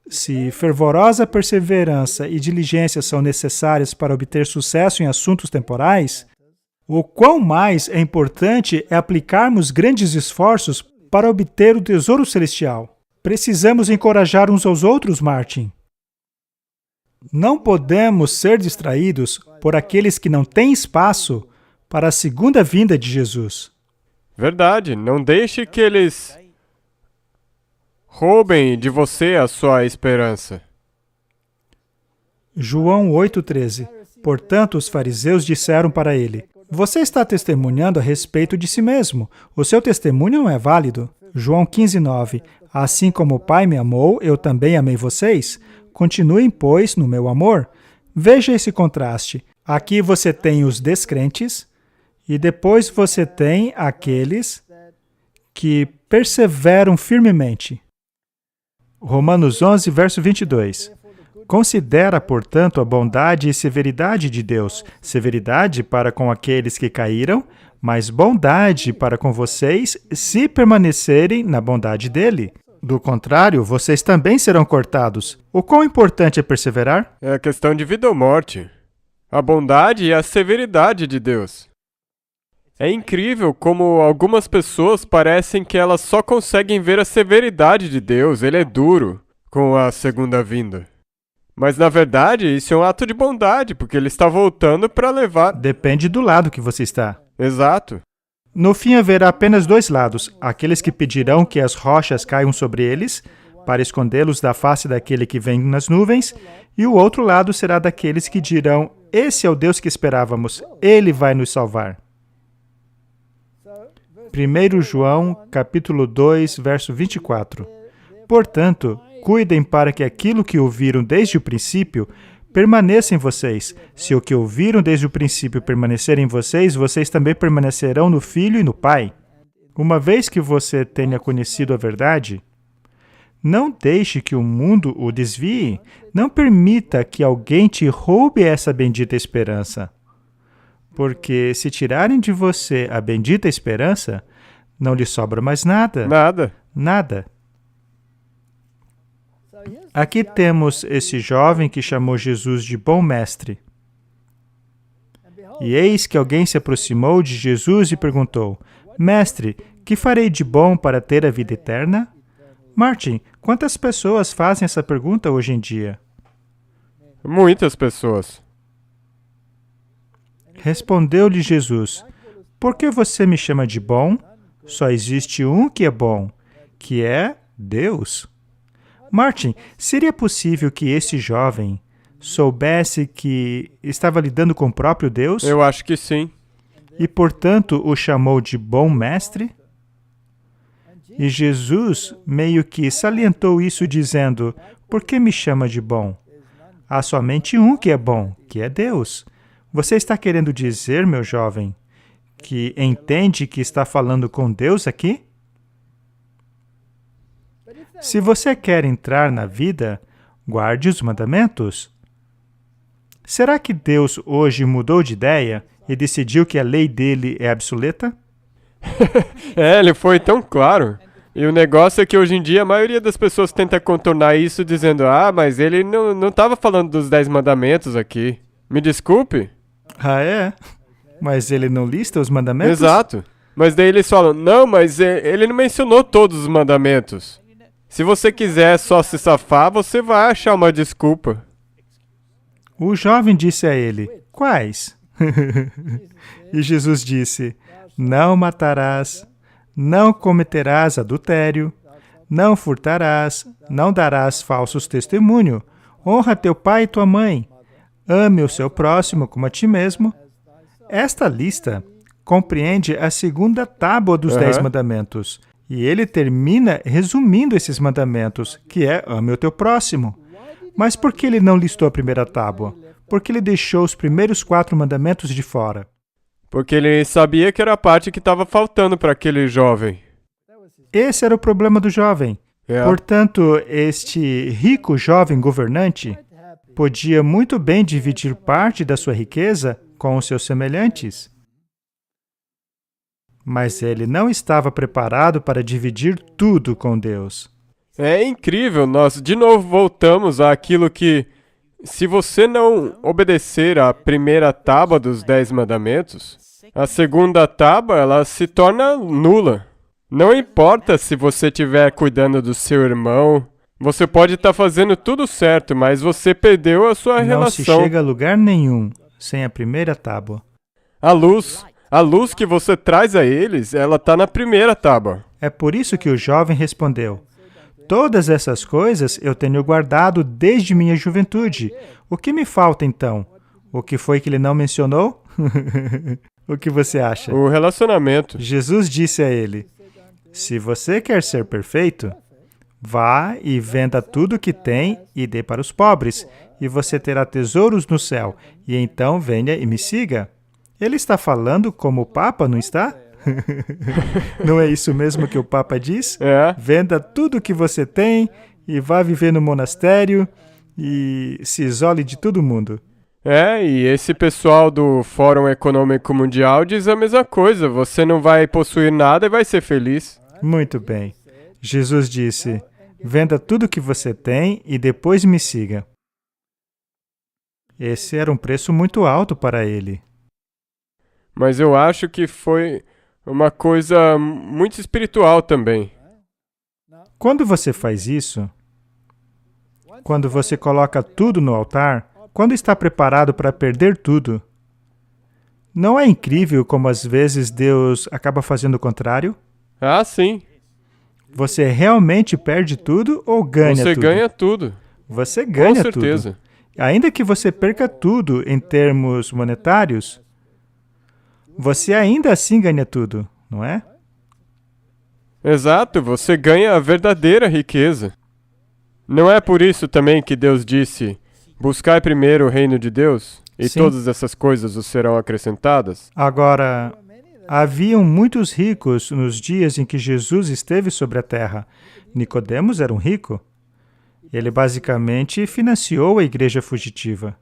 B: Se fervorosa perseverança e diligência são necessárias para obter sucesso em assuntos temporais, o quão mais é importante é aplicarmos grandes esforços para obter o tesouro celestial. Precisamos encorajar uns aos outros, Martin. Não podemos ser distraídos por aqueles que não têm espaço para a segunda vinda de Jesus.
A: Verdade, não deixe que eles roubem de você a sua esperança.
B: João 8,13. Portanto, os fariseus disseram para ele: você está testemunhando a respeito de si mesmo. O seu testemunho não é válido. João 15,9. Assim como o Pai me amou, eu também amei vocês. Continuem, pois, no meu amor. Veja esse contraste. Aqui você tem os descrentes e depois você tem aqueles que perseveram firmemente. Romanos 11, verso 22. Considera, portanto, a bondade e severidade de Deus. Severidade para com aqueles que caíram, mas bondade para com vocês, se permanecerem na bondade dele. Do contrário, vocês também serão cortados. O quão importante é perseverar?
A: É a questão de vida ou morte. A bondade e a severidade de Deus. É incrível como algumas pessoas parecem que elas só conseguem ver a severidade de Deus. Ele é duro. com a segunda vinda. Mas na verdade, isso é um ato de bondade, porque ele está voltando para levar.
B: Depende do lado que você está.
A: Exato.
B: No fim haverá apenas dois lados: aqueles que pedirão que as rochas caiam sobre eles, para escondê-los da face daquele que vem nas nuvens, e o outro lado será daqueles que dirão: esse é o Deus que esperávamos, ele vai nos salvar. 1 João, capítulo 2, verso 24. Portanto, cuidem para que aquilo que ouviram desde o princípio permaneça em vocês. Se o que ouviram desde o princípio permanecer em vocês, vocês também permanecerão no Filho e no Pai. Uma vez que você tenha conhecido a verdade, não deixe que o mundo o desvie. Não permita que alguém te roube essa bendita esperança. Porque se tirarem de você a bendita esperança, não lhe sobra mais nada.
A: Nada.
B: Nada. Aqui temos esse jovem que chamou Jesus de bom mestre. E eis que alguém se aproximou de Jesus e perguntou: Mestre, que farei de bom para ter a vida eterna? Martin, quantas pessoas fazem essa pergunta hoje em dia?
A: Muitas pessoas.
B: Respondeu-lhe Jesus: Por que você me chama de bom? Só existe um que é bom, que é Deus. Martin, seria possível que esse jovem soubesse que estava lidando com o próprio Deus?
A: Eu acho que sim.
B: E, portanto, o chamou de bom mestre? E Jesus meio que salientou isso dizendo: Por que me chama de bom? Há somente um que é bom, que é Deus. Você está querendo dizer, meu jovem, que entende que está falando com Deus aqui? Se você quer entrar na vida, guarde os mandamentos. Será que Deus hoje mudou de ideia e decidiu que a lei dele é obsoleta?
A: Ele foi tão claro. E o negócio é que hoje em dia a maioria das pessoas tenta contornar isso dizendo: mas ele não estava falando dos 10 mandamentos aqui. Me desculpe?
B: Ah, é? Mas ele não lista os mandamentos?
A: Exato. Mas daí eles falam: não, mas ele não mencionou todos os mandamentos. Se você quiser só se safar, você vai achar uma desculpa.
B: O jovem disse a ele: Quais? E Jesus disse: Não matarás, não cometerás adultério, não furtarás, não darás falsos testemunho, honra teu pai e tua mãe, ame o seu próximo como a ti mesmo. Esta lista compreende a segunda tábua dos 10 mandamentos. E ele termina resumindo esses mandamentos, que é ame o teu próximo. Mas por que ele não listou a primeira tábua? Porque ele deixou os primeiros 4 mandamentos de fora.
A: Porque ele sabia que era a parte que estava faltando para aquele jovem.
B: Esse era o problema do jovem. Portanto, este rico jovem governante podia muito bem dividir parte da sua riqueza com os seus semelhantes. Mas ele não estava preparado para dividir tudo com Deus.
A: É incrível, nós de novo voltamos àquilo que, se você não obedecer à primeira tábua dos 10 mandamentos, a segunda tábua ela se torna nula. Não importa se você estiver cuidando do seu irmão, você pode estar fazendo tudo certo, mas você perdeu a sua relação.
B: Não se chega a lugar nenhum sem a primeira tábua.
A: A luz que você traz a eles, ela está na primeira tábua.
B: É por isso que o jovem respondeu: Todas essas coisas eu tenho guardado desde minha juventude. O que me falta então? O que foi que ele não mencionou? O que você acha?
A: O relacionamento.
B: Jesus disse a ele: Se você quer ser perfeito, vá e venda tudo o que tem e dê para os pobres, e você terá tesouros no céu. E então venha e me siga. Ele está falando como o Papa, não está? Não é isso mesmo que o Papa diz? Venda tudo o que você tem e vá viver no monastério e se isole de todo mundo.
A: E esse pessoal do Fórum Econômico Mundial diz a mesma coisa. Você não vai possuir nada e vai ser feliz.
B: Muito bem. Jesus disse: Venda tudo o que você tem e depois me siga. Esse era um preço muito alto para ele.
A: Mas eu acho que foi uma coisa muito espiritual também.
B: Quando você faz isso, Quando você coloca tudo no altar, quando está preparado para perder tudo, não é incrível como às vezes Deus acaba fazendo o contrário?
A: Ah, sim.
B: Você realmente perde tudo ou ganha
A: Você
B: tudo?
A: ganha tudo.
B: Você
A: Com
B: ganha
A: certeza.
B: tudo. Ainda que você perca tudo em termos monetários, você ainda assim ganha tudo, não é?
A: Exato, você ganha a verdadeira riqueza. Não é por isso também que Deus disse: buscai primeiro o reino de Deus, e
B: Sim.
A: todas essas coisas vos serão acrescentadas?
B: Agora, haviam muitos ricos nos dias em que Jesus esteve sobre a terra. Nicodemos era um rico. Ele basicamente financiou a igreja fugitiva.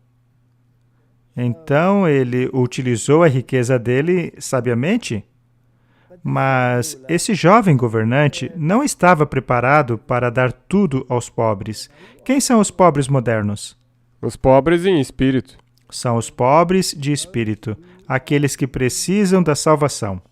B: Então, ele utilizou a riqueza dele sabiamente? Mas esse jovem governante não estava preparado para dar tudo aos pobres. Quem são os pobres modernos?
A: Os pobres em espírito.
B: São os pobres de espírito, aqueles que precisam da salvação.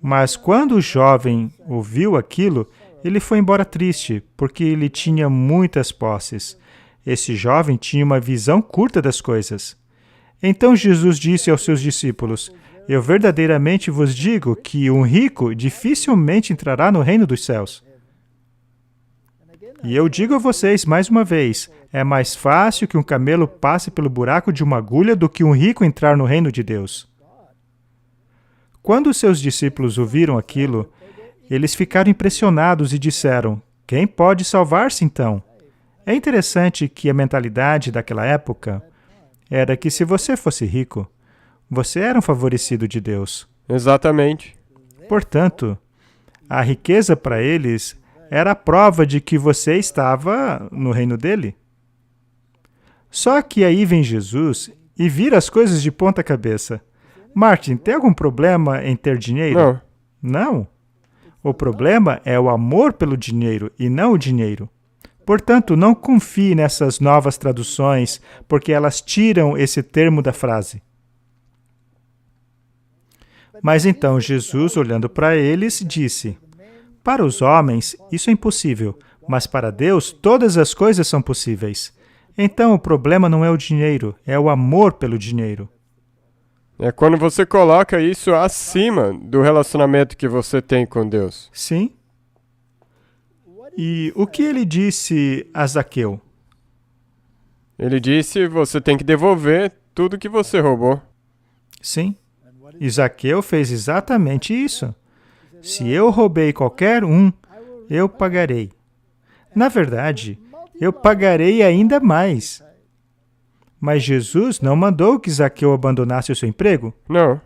B: Mas quando o jovem ouviu aquilo, ele foi embora triste, porque ele tinha muitas posses. Esse jovem tinha uma visão curta das coisas. Então Jesus disse aos seus discípulos: eu verdadeiramente vos digo que um rico dificilmente entrará no reino dos céus. E eu digo a vocês mais uma vez, é mais fácil que um camelo passe pelo buraco de uma agulha do que um rico entrar no reino de Deus. Quando os seus discípulos ouviram aquilo, eles ficaram impressionados e disseram: quem pode salvar-se então? É interessante que a mentalidade daquela época era que se você fosse rico, você era um favorecido de Deus.
A: Exatamente.
B: Portanto, a riqueza para eles era a prova de que você estava no reino dele. Só que aí vem Jesus e vira as coisas de ponta cabeça. Martin, tem algum problema em ter dinheiro?
A: Não.
B: Não. O problema é o amor pelo dinheiro e não o dinheiro. Portanto, não confie nessas novas traduções, porque elas tiram esse termo da frase. Mas então Jesus, olhando para eles, disse: para os homens, isso é impossível, mas para Deus, todas as coisas são possíveis. Então, o problema não é o dinheiro, é o amor pelo dinheiro.
A: É quando você coloca isso acima do relacionamento que você tem com Deus.
B: Sim. E o que ele disse a Zaqueu?
A: Ele disse: você tem que devolver tudo que você roubou.
B: Sim. E Zaqueu fez exatamente isso. Se eu roubei qualquer um, eu pagarei. Na verdade, eu pagarei ainda mais. Mas Jesus não mandou que Zaqueu abandonasse o seu emprego?
A: Não.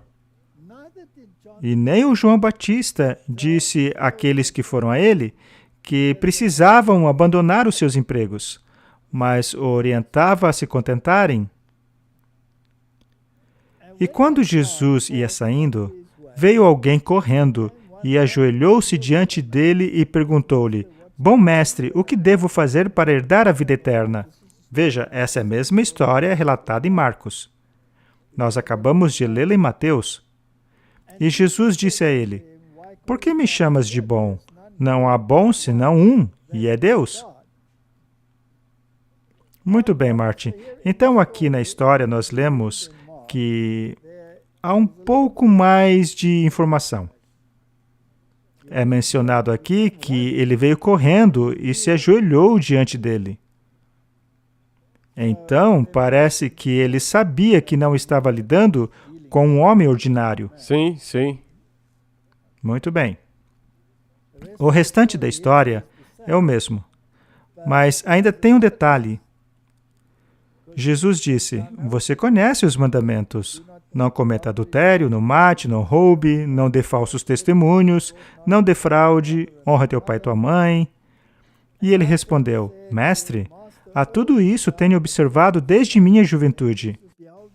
B: E nem o João Batista disse àqueles que foram a ele que precisavam abandonar os seus empregos, mas o orientava a se contentarem. E quando Jesus ia saindo, veio alguém correndo e ajoelhou-se diante dele e perguntou-lhe: bom mestre, o que devo fazer para herdar a vida eterna? Veja, essa é a mesma história relatada em Marcos. Nós acabamos de lê-la em Mateus. E Jesus disse a ele: por que me chamas de bom? Não há bom senão um, e é Deus. Muito bem, Martin. Então, aqui na história, nós lemos que há um pouco mais de informação. É mencionado aqui que ele veio correndo e se ajoelhou diante dele. Então, parece que ele sabia que não estava lidando com um homem ordinário.
A: Sim, sim.
B: Muito bem. O restante da história é o mesmo. Mas ainda tem um detalhe. Jesus disse: você conhece os mandamentos. Não cometa adultério, não mate, não roube, não dê falsos testemunhos, não defraude, honra teu pai e tua mãe. E ele respondeu: mestre, a tudo isso tenho observado desde minha juventude.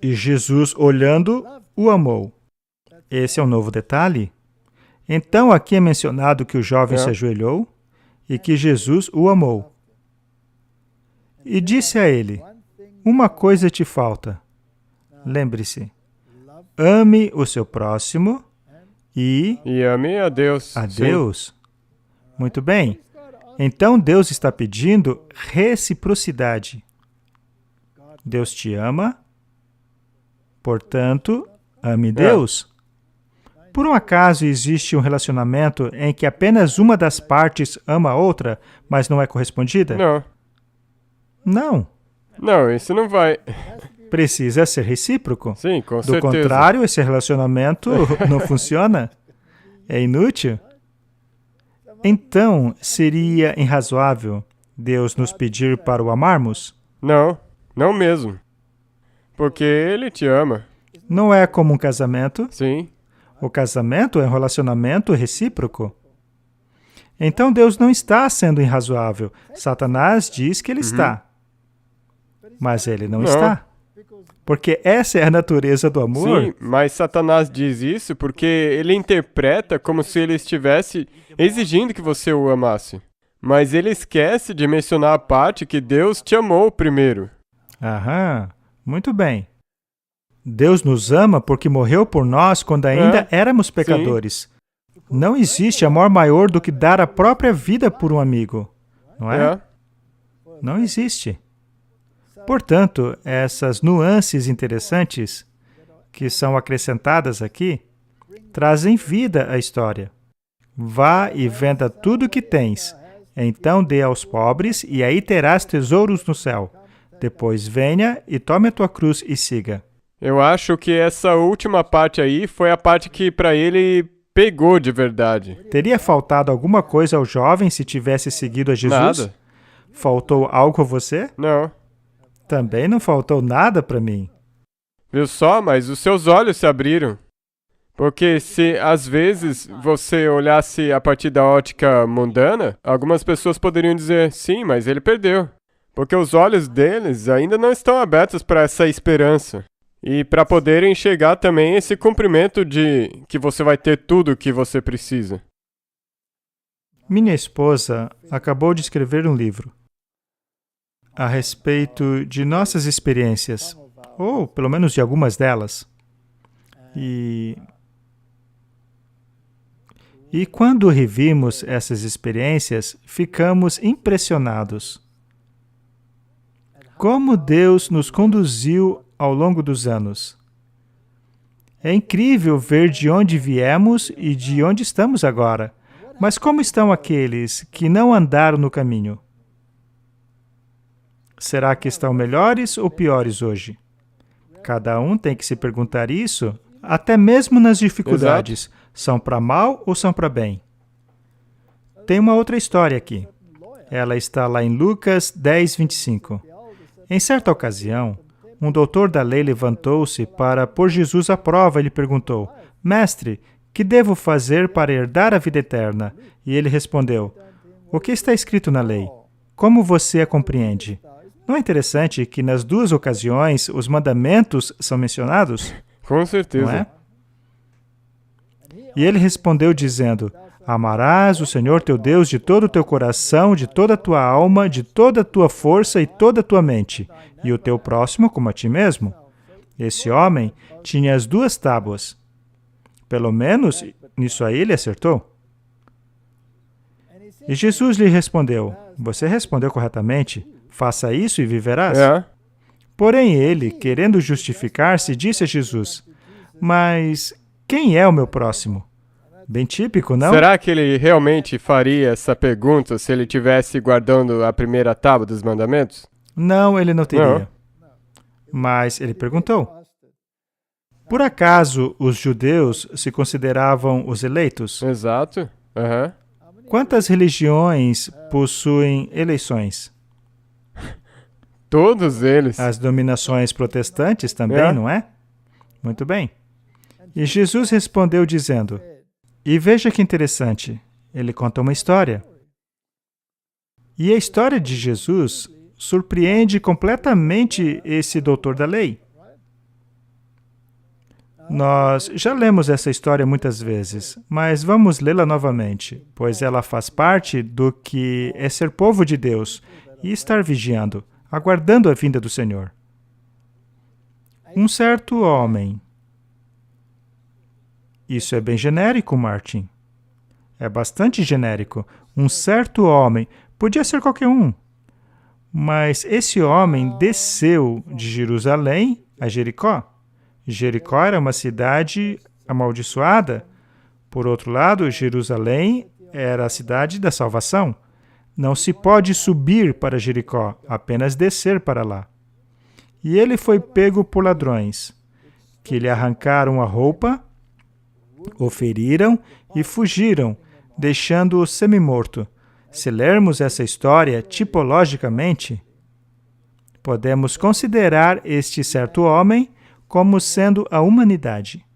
B: E Jesus, olhando, o amou. Esse é um novo detalhe. Então, aqui é mencionado que o jovem se ajoelhou e que Jesus o amou. E disse a ele: uma coisa te falta. Lembre-se, ame o seu próximo e
A: ame a Deus.
B: a Deus. Muito bem. Então Deus está pedindo reciprocidade. Deus te ama, portanto, ame Deus. Por um acaso existe um relacionamento em que apenas uma das partes ama a outra, mas não é correspondida?
A: Não.
B: Não.
A: Não, isso não vai.
B: Precisa ser recíproco.
A: Sim, com
B: Do
A: certeza.
B: contrário, esse relacionamento não funciona. É inútil. Então, seria irrazoável Deus nos pedir para o amarmos?
A: Não, não mesmo. Porque Ele te ama.
B: Não é como um casamento.
A: Sim.
B: O casamento é um relacionamento recíproco. Então Deus não está sendo irrazoável. Satanás diz que ele está. Mas ele não está. Porque essa é a natureza do amor.
A: Sim, mas Satanás diz isso porque ele interpreta como se ele estivesse exigindo que você o amasse. Mas ele esquece de mencionar a parte que Deus te amou primeiro.
B: Aham, muito bem. Deus nos ama porque morreu por nós quando ainda éramos pecadores. Não existe amor maior do que dar a própria vida por um amigo, não é? Não existe. Portanto, essas nuances interessantes que são acrescentadas aqui trazem vida à história. Vá e venda tudo o que tens, então dê aos pobres e aí terás tesouros no céu. Depois venha e tome a tua cruz e siga.
A: Eu acho que essa última parte aí foi a parte que para ele pegou de verdade.
B: Teria faltado alguma coisa ao jovem se tivesse seguido a Jesus?
A: Nada.
B: Faltou algo a você?
A: Não.
B: Também não faltou nada para mim.
A: Viu só? Mas os seus olhos se abriram. Porque se às vezes você olhasse a partir da ótica mundana, algumas pessoas poderiam dizer, sim, mas ele perdeu. Porque os olhos deles ainda não estão abertos para essa esperança. E para poderem enxergar também esse cumprimento de que você vai ter tudo o que você precisa.
B: Minha esposa acabou de escrever um livro a respeito de nossas experiências, ou pelo menos de algumas delas. E quando revimos essas experiências, ficamos impressionados. Como Deus nos conduziu ao longo dos anos. É incrível ver de onde viemos e de onde estamos agora. Mas como estão aqueles que não andaram no caminho? Será que estão melhores ou piores hoje? Cada um tem que se perguntar isso, até mesmo nas dificuldades.
A: Exato.
B: São para mal ou são para bem? Tem uma outra história aqui. Ela está lá em Lucas 10, 25. Em certa ocasião, um doutor da lei levantou-se para pôr Jesus à prova e lhe perguntou, Mestre, que devo fazer para herdar a vida eterna? E ele respondeu, o que está escrito na lei? Como você a compreende? Não é interessante que nas duas ocasiões os mandamentos são mencionados?
A: Com certeza.
B: Não é? E ele respondeu dizendo, amarás o Senhor teu Deus de todo o teu coração, de toda a tua alma, de toda a tua força e toda a tua mente, e o teu próximo como a ti mesmo. Esse homem tinha as duas tábuas. Pelo menos, nisso aí ele acertou. E Jesus lhe respondeu, você respondeu corretamente, faça isso e viverás. Porém ele, querendo justificar-se, disse a Jesus, mas quem é o meu próximo? Bem típico, não?
A: Será que ele realmente faria essa pergunta se ele estivesse guardando a primeira tábua dos mandamentos?
B: Não, ele não teria.
A: Não.
B: Mas ele perguntou. Por acaso os judeus se consideravam os eleitos?
A: Exato.
B: Quantas religiões possuem eleições?
A: Todos eles.
B: As denominações protestantes também, não é? Muito bem. E Jesus respondeu dizendo, e veja que interessante, ele conta uma história. E a história de Jesus surpreende completamente esse doutor da lei. Nós já lemos essa história muitas vezes, mas vamos lê-la novamente, pois ela faz parte do que é ser povo de Deus e estar vigiando, aguardando a vinda do Senhor. Um certo homem. Isso é bem genérico, Martin. É bastante genérico. Um certo homem Podia ser qualquer um. Mas esse homem desceu de Jerusalém a Jericó. Jericó era uma cidade amaldiçoada. Por outro lado, Jerusalém era a cidade da salvação. Não se pode subir para Jericó, apenas descer para lá. E ele foi pego por ladrões, que lhe arrancaram a roupa, o feriram e fugiram, deixando-o semi-morto. Se lermos essa história tipologicamente, podemos considerar este certo homem como sendo a humanidade,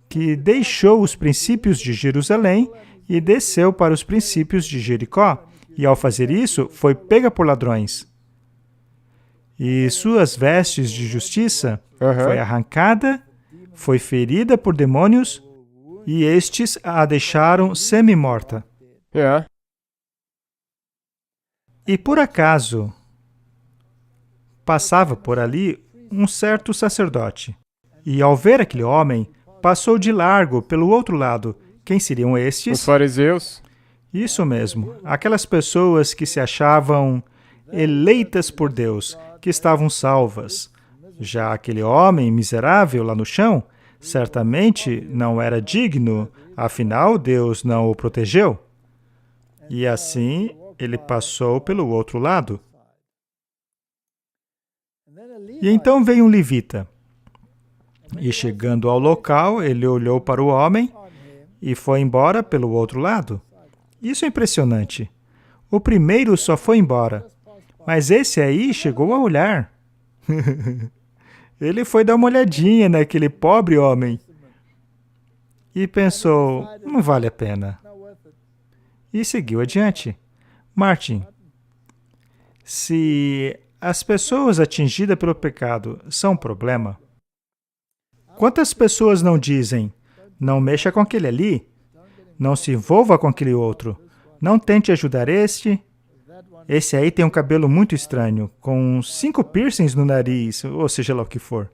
B: que deixou os princípios de Jerusalém e desceu para os princípios de Jericó, e ao fazer isso, foi pega por ladrões. E suas vestes de justiça foi arrancada, foi ferida por demônios, e estes a deixaram semi-morta. E por acaso, passava por ali um certo sacerdote. E ao ver aquele homem, passou de largo pelo outro lado. Quem seriam estes?
A: Os fariseus.
B: Isso mesmo. Aquelas pessoas que se achavam eleitas por Deus, que estavam salvas. Já aquele homem miserável lá no chão, certamente não era digno, afinal Deus não o protegeu. E assim, ele passou pelo outro lado. E então veio um levita. E chegando ao local, ele olhou para o homem e foi embora pelo outro lado. Isso é impressionante. O primeiro só foi embora, mas esse aí chegou a olhar. Ele foi dar uma olhadinha naquele pobre homem e pensou, não vale a pena. E seguiu adiante. Martin, se as pessoas atingidas pelo pecado são um problema, quantas pessoas não dizem, não mexa com aquele ali, não se envolva com aquele outro, não tente ajudar este aí tem um cabelo muito estranho, com 5 piercings no nariz, ou seja lá o que for.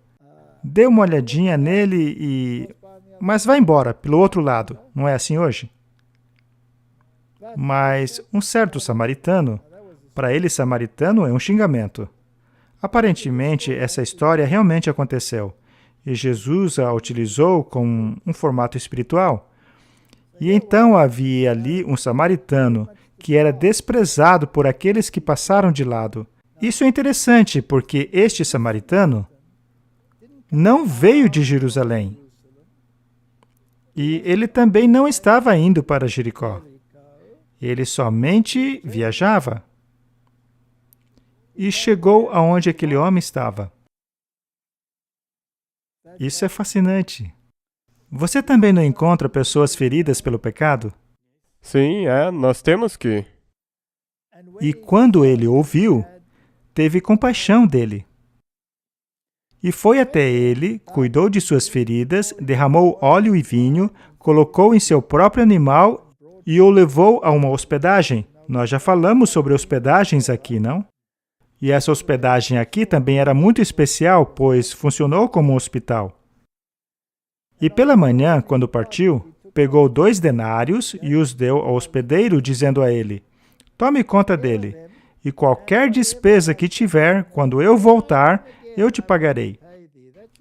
B: Dê uma olhadinha nele mas vá embora, pelo outro lado, não é assim hoje? Mas um certo samaritano, para ele samaritano é um xingamento. Aparentemente, essa história realmente aconteceu, e Jesus a utilizou com um formato espiritual. E então havia ali um samaritano que era desprezado por aqueles que passaram de lado. Isso é interessante, porque este samaritano não veio de Jerusalém. E ele também não estava indo para Jericó. Ele somente viajava. E chegou aonde aquele homem estava. Isso é fascinante. Você também não encontra pessoas feridas pelo pecado?
A: Sim, nós temos que.
B: E quando ele ouviu, teve compaixão dele. E foi até ele, cuidou de suas feridas, derramou óleo e vinho, colocou em seu próprio animal e o levou a uma hospedagem. Nós já falamos sobre hospedagens aqui, não? E essa hospedagem aqui também era muito especial, pois funcionou como um hospital. E pela manhã, quando partiu, pegou 2 denários e os deu ao hospedeiro, dizendo a ele, tome conta dele, e qualquer despesa que tiver, quando eu voltar, eu te pagarei.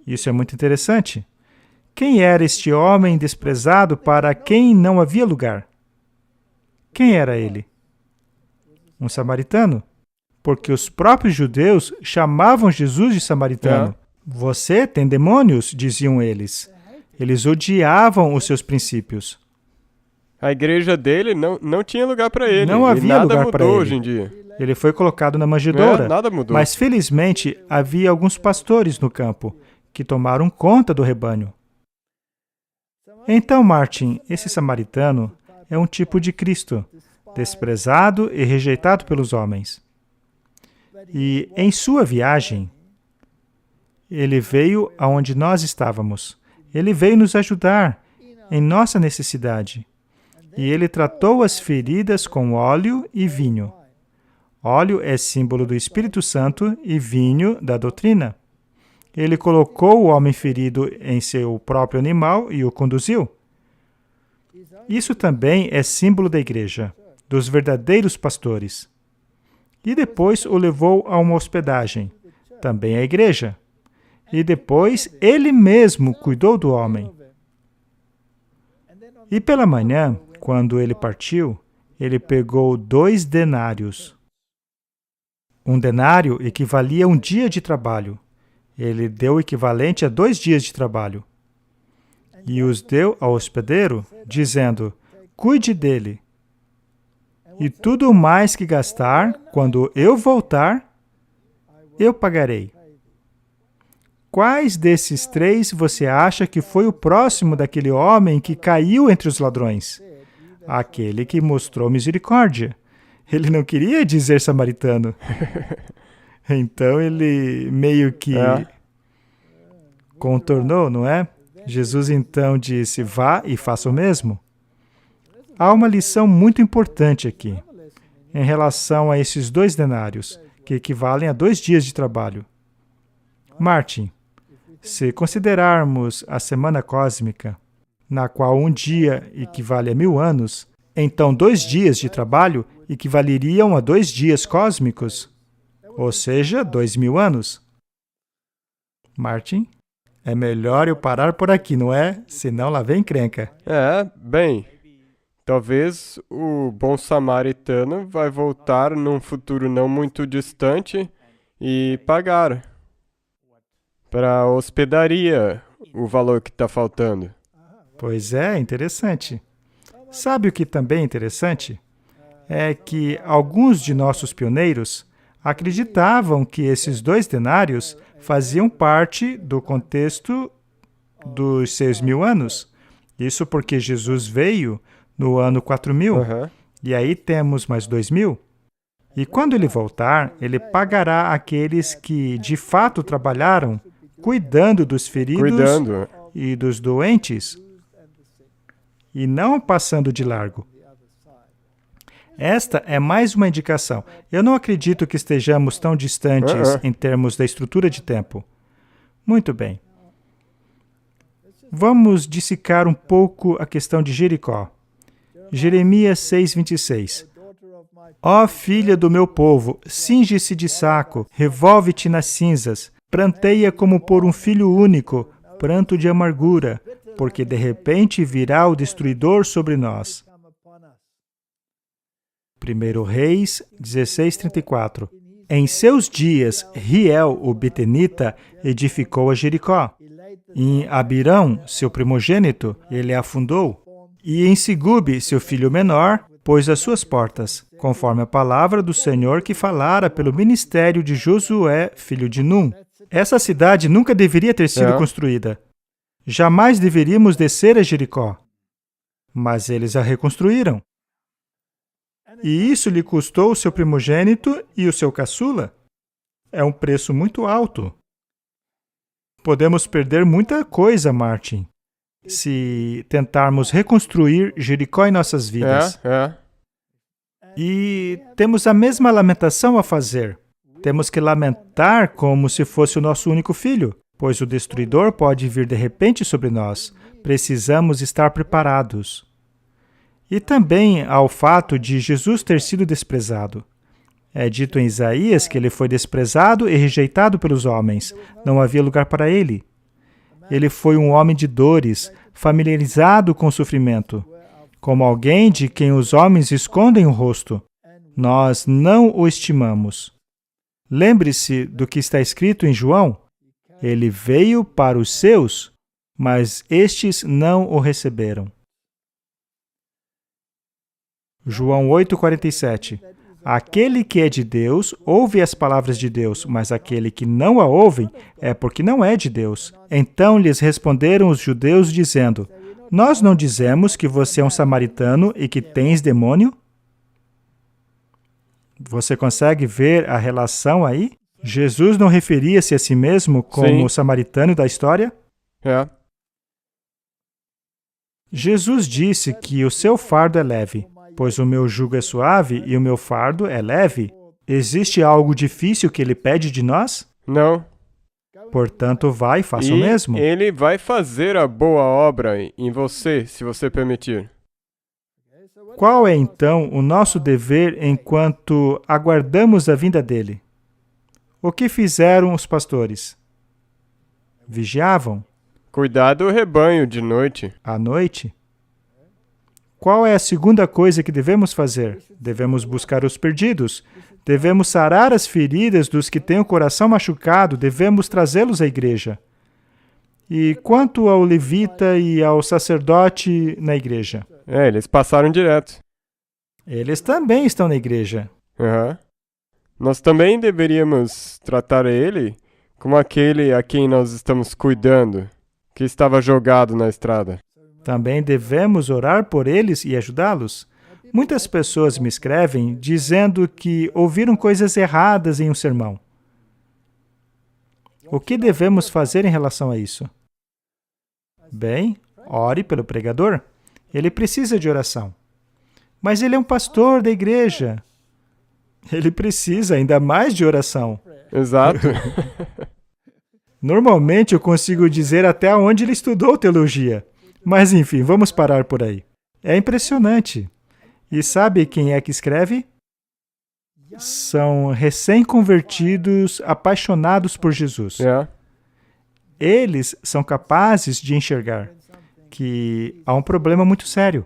B: Isso é muito interessante. Quem era este homem desprezado para quem não havia lugar? Quem era ele? Um samaritano. Porque os próprios judeus chamavam Jesus de samaritano. Você tem demônios, diziam eles. Eles odiavam os seus princípios.
A: A igreja dele não tinha lugar para ele.
B: Não havia lugar para ele.
A: Hoje em dia.
B: Ele foi colocado na manjedoura.
A: Nada mudou.
B: Mas felizmente havia alguns pastores no campo que tomaram conta do rebanho. Então, Martin, esse samaritano é um tipo de Cristo, desprezado e rejeitado pelos homens. E em sua viagem, ele veio aonde nós estávamos. Ele veio nos ajudar em nossa necessidade. E ele tratou as feridas com óleo e vinho. Óleo é símbolo do Espírito Santo e vinho da doutrina. Ele colocou o homem ferido em seu próprio animal e o conduziu. Isso também é símbolo da igreja. dos verdadeiros pastores. E depois o levou a uma hospedagem, também a igreja. E depois ele mesmo cuidou do homem. E pela manhã, quando ele partiu, ele pegou 2 denários. Um denário equivalia a um dia de trabalho. Ele deu o equivalente a 2 dias de trabalho. E os deu ao hospedeiro, dizendo: cuide dele. E tudo mais que gastar, quando eu voltar, eu pagarei. Quais desses 3 você acha que foi o próximo daquele homem que caiu entre os ladrões? Aquele que mostrou misericórdia. Ele não queria dizer samaritano. Então ele meio que contornou, não é? Jesus então disse: vá e faça o mesmo. Há uma lição muito importante aqui, em relação a esses 2 denários, que equivalem a 2 dias de trabalho. Martin, se considerarmos a semana cósmica, na qual um dia equivale a 1000 anos, então 2 dias de trabalho equivaleriam a 2 dias cósmicos, ou seja, 2000 anos. Martin, é melhor eu parar por aqui, não é? Senão lá vem encrenca.
A: Bem, talvez o bom samaritano vai voltar num futuro não muito distante e pagar para a hospedaria o valor que está faltando.
B: Pois é, interessante. Sabe o que também é interessante? É que alguns de nossos pioneiros acreditavam que esses 2 denários faziam parte do contexto dos 6.000 anos. Isso porque Jesus veio no ano 4000, e aí temos mais 2000. E quando ele voltar, ele pagará aqueles que de fato trabalharam cuidando dos feridos e dos doentes, e não passando de largo. Esta é mais uma indicação. Eu não acredito que estejamos tão distantes em termos da estrutura de tempo. Muito bem. Vamos dissecar um pouco a questão de Jericó. Jeremias 6:26. Ó filha do meu povo, cinge-se de saco, revolve-te nas cinzas, pranteia como por um filho único, pranto de amargura, porque de repente virá o destruidor sobre nós. 1 Reis 16:34. Em seus dias, Riel, o betenita, edificou a Jericó. Em Abirão, seu primogênito, ele a afundou. E em Segube, seu filho menor, pôs as suas portas, conforme a palavra do Senhor que falara pelo ministério de Josué, filho de Num. Essa cidade nunca deveria ter sido construída. Jamais deveríamos descer a Jericó. Mas eles a reconstruíram. E isso lhe custou o seu primogênito e o seu caçula. É um preço muito alto. Podemos perder muita coisa, Martin, se tentarmos reconstruir Jericó em nossas vidas. E temos a mesma lamentação a fazer. Temos que lamentar como se fosse o nosso único filho, pois o destruidor pode vir de repente sobre nós. Precisamos estar preparados. E também ao fato de Jesus ter sido desprezado. É dito em Isaías que ele foi desprezado e rejeitado pelos homens. Não havia lugar para ele. Ele foi um homem de dores, familiarizado com o sofrimento, como alguém de quem os homens escondem o rosto. Nós não o estimamos. Lembre-se do que está escrito em João. Ele veio para os seus, mas estes não o receberam. João 8:47. Aquele que é de Deus ouve as palavras de Deus, mas aquele que não a ouve é porque não é de Deus. Então lhes responderam os judeus, dizendo: Nós não dizemos que você é um samaritano e que tens demônio? Você consegue ver a relação aí? Jesus não referia-se a si mesmo como o samaritano da história? Jesus disse que o seu fardo é leve, pois o meu jugo é suave e o meu fardo é leve. Existe algo difícil que ele pede de nós?
A: Não.
B: Portanto, vai e faça o mesmo.
A: Ele vai fazer a boa obra em você, se você permitir.
B: Qual é, então, o nosso dever enquanto aguardamos a vinda dele? O que fizeram os pastores? Vigiavam.
A: Cuidar do rebanho de noite.
B: À noite? Qual é a segunda coisa que devemos fazer? Devemos buscar os perdidos. Devemos sarar as feridas dos que têm o coração machucado. Devemos trazê-los à igreja. E quanto ao levita e ao sacerdote na igreja?
A: Eles passaram direto.
B: Eles também estão na igreja.
A: Aham. Nós também deveríamos tratar ele como aquele a quem nós estamos cuidando, que estava jogado na estrada.
B: Também devemos orar por eles e ajudá-los. Muitas pessoas me escrevem dizendo que ouviram coisas erradas em um sermão. O que devemos fazer em relação a isso? Bem, ore pelo pregador. Ele precisa de oração. Mas ele é um pastor da igreja. Ele precisa ainda mais de oração.
A: Exato.
B: Normalmente eu consigo dizer até onde ele estudou teologia. Mas enfim, vamos parar por aí. É impressionante. E sabe quem é que escreve? São recém-convertidos, apaixonados por Jesus. Eles são capazes de enxergar que há um problema muito sério.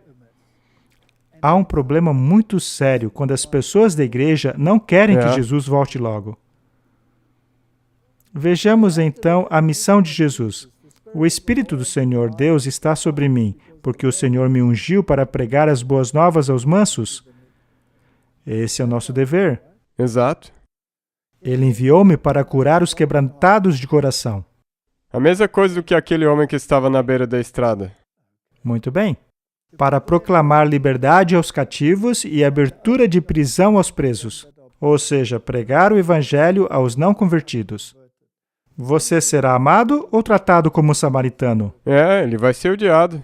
B: Há um problema muito sério quando as pessoas da igreja não querem que Jesus volte logo. Vejamos então a missão de Jesus. O Espírito do Senhor Deus está sobre mim, porque o Senhor me ungiu para pregar as boas novas aos mansos. Esse é o nosso dever.
A: Exato.
B: Ele enviou-me para curar os quebrantados de coração.
A: A mesma coisa do que aquele homem que estava na beira da estrada.
B: Muito bem. Para proclamar liberdade aos cativos e abertura de prisão aos presos. Ou seja, pregar o evangelho aos não convertidos. Você será amado ou tratado como samaritano?
A: Ele vai ser odiado.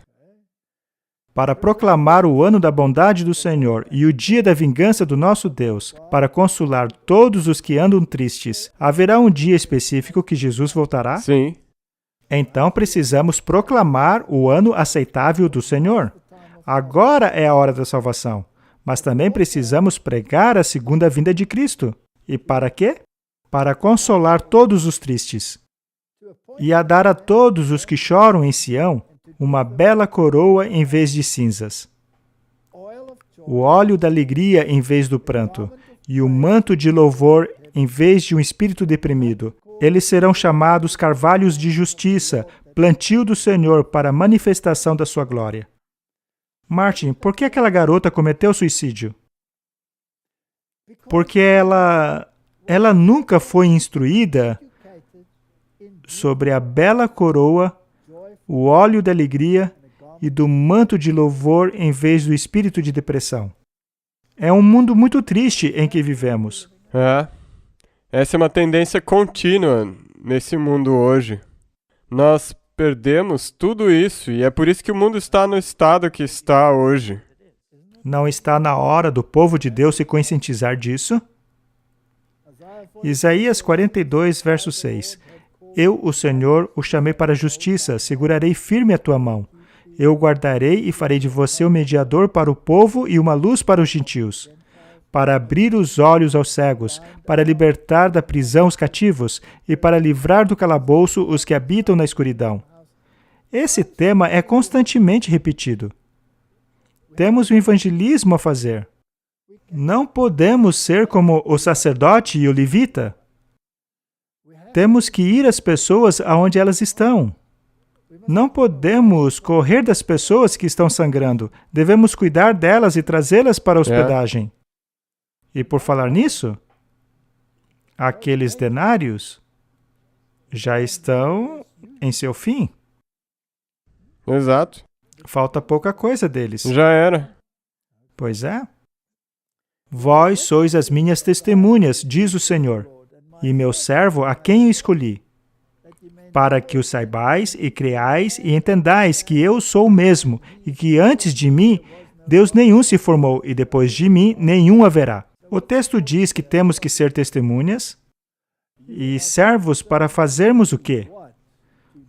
B: Para proclamar o ano da bondade do Senhor e o dia da vingança do nosso Deus, para consolar todos os que andam tristes, haverá um dia específico que Jesus voltará?
A: Sim.
B: Então precisamos proclamar o ano aceitável do Senhor. Agora é a hora da salvação, mas também precisamos pregar a segunda vinda de Cristo. E para quê? Para consolar todos os tristes, e a dar a todos os que choram em Sião uma bela coroa em vez de cinzas, o óleo da alegria em vez do pranto, e o manto de louvor em vez de um espírito deprimido. Eles serão chamados carvalhos de justiça, plantio do Senhor para a manifestação da sua glória. Martin, por que aquela garota cometeu suicídio? Porque ela nunca foi instruída sobre a bela coroa, o óleo da alegria e do manto de louvor em vez do espírito de depressão. É um mundo muito triste em que vivemos.
A: Essa é uma tendência contínua nesse mundo hoje. Nós perdemos tudo isso e é por isso que o mundo está no estado que está hoje.
B: Não está na hora do povo de Deus se conscientizar disso? Isaías 42, verso 6. Eu, o Senhor, o chamei para a justiça, segurarei firme a tua mão. Eu o guardarei e farei de você um mediador para o povo e uma luz para os gentios, para abrir os olhos aos cegos, para libertar da prisão os cativos e para livrar do calabouço os que habitam na escuridão. Esse tema é constantemente repetido. Temos um evangelismo a fazer. Não podemos ser como o sacerdote e o levita. Temos que ir às pessoas aonde elas estão. Não podemos correr das pessoas que estão sangrando. Devemos cuidar delas e trazê-las para a hospedagem. E por falar nisso, aqueles denários já estão em seu fim.
A: Exato.
B: Falta pouca coisa deles.
A: Já era.
B: Pois é. Vós sois as minhas testemunhas, diz o Senhor, e meu servo a quem eu escolhi, para que o saibais e creais e entendais que eu sou o mesmo, e que antes de mim Deus nenhum se formou, e depois de mim nenhum haverá. O texto diz que temos que ser testemunhas e servos para fazermos o quê?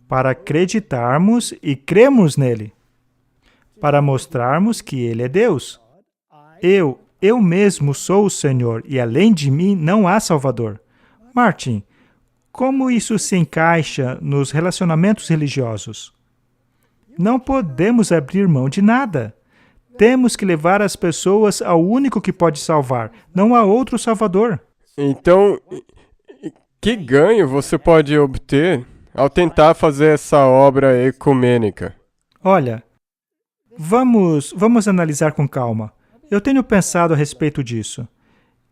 B: Para acreditarmos e cremos nele, para mostrarmos que ele é Deus. eu mesmo sou o Senhor, e além de mim não há Salvador. Martin, como isso se encaixa nos relacionamentos religiosos? Não podemos abrir mão de nada. Temos que levar as pessoas ao único que pode salvar. Não há outro Salvador.
A: Então, que ganho você pode obter ao tentar fazer essa obra ecumênica?
B: Olha, vamos analisar com calma. Eu tenho pensado a respeito disso.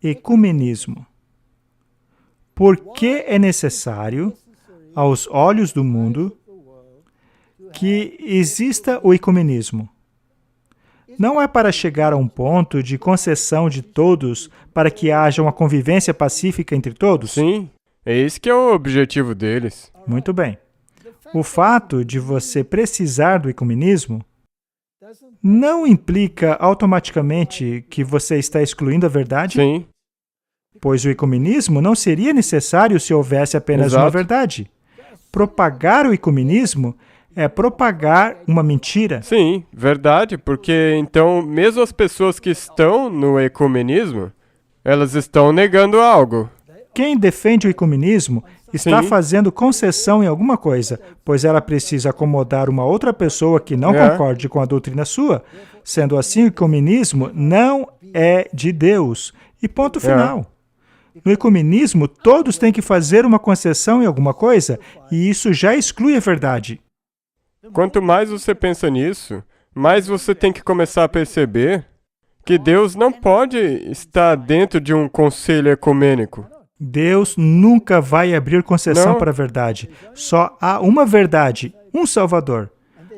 B: Ecumenismo. Por que é necessário, aos olhos do mundo, que exista o ecumenismo? Não é para chegar a um ponto de concessão de todos para que haja uma convivência pacífica entre todos?
A: Sim, é esse que é o objetivo deles.
B: Muito bem. O fato de você precisar do ecumenismo não implica automaticamente que você está excluindo a verdade?
A: Sim.
B: Pois o ecumenismo não seria necessário se houvesse apenas uma verdade. Propagar o ecumenismo é propagar uma mentira.
A: Sim, verdade, porque então mesmo as pessoas que estão no ecumenismo, elas estão negando algo.
B: Quem defende o ecumenismo está
A: Sim.
B: fazendo concessão em alguma coisa, pois ela precisa acomodar uma outra pessoa que não concorde com a doutrina sua. Sendo assim, o ecumenismo não é de Deus. E ponto final. No ecumenismo, todos têm que fazer uma concessão em alguma coisa, e isso já exclui a verdade.
A: Quanto mais você pensa nisso, mais você tem que começar a perceber que Deus não pode estar dentro de um conselho ecumênico.
B: Deus nunca vai abrir concessão
A: Não.
B: para a verdade. Só há uma verdade, um Salvador.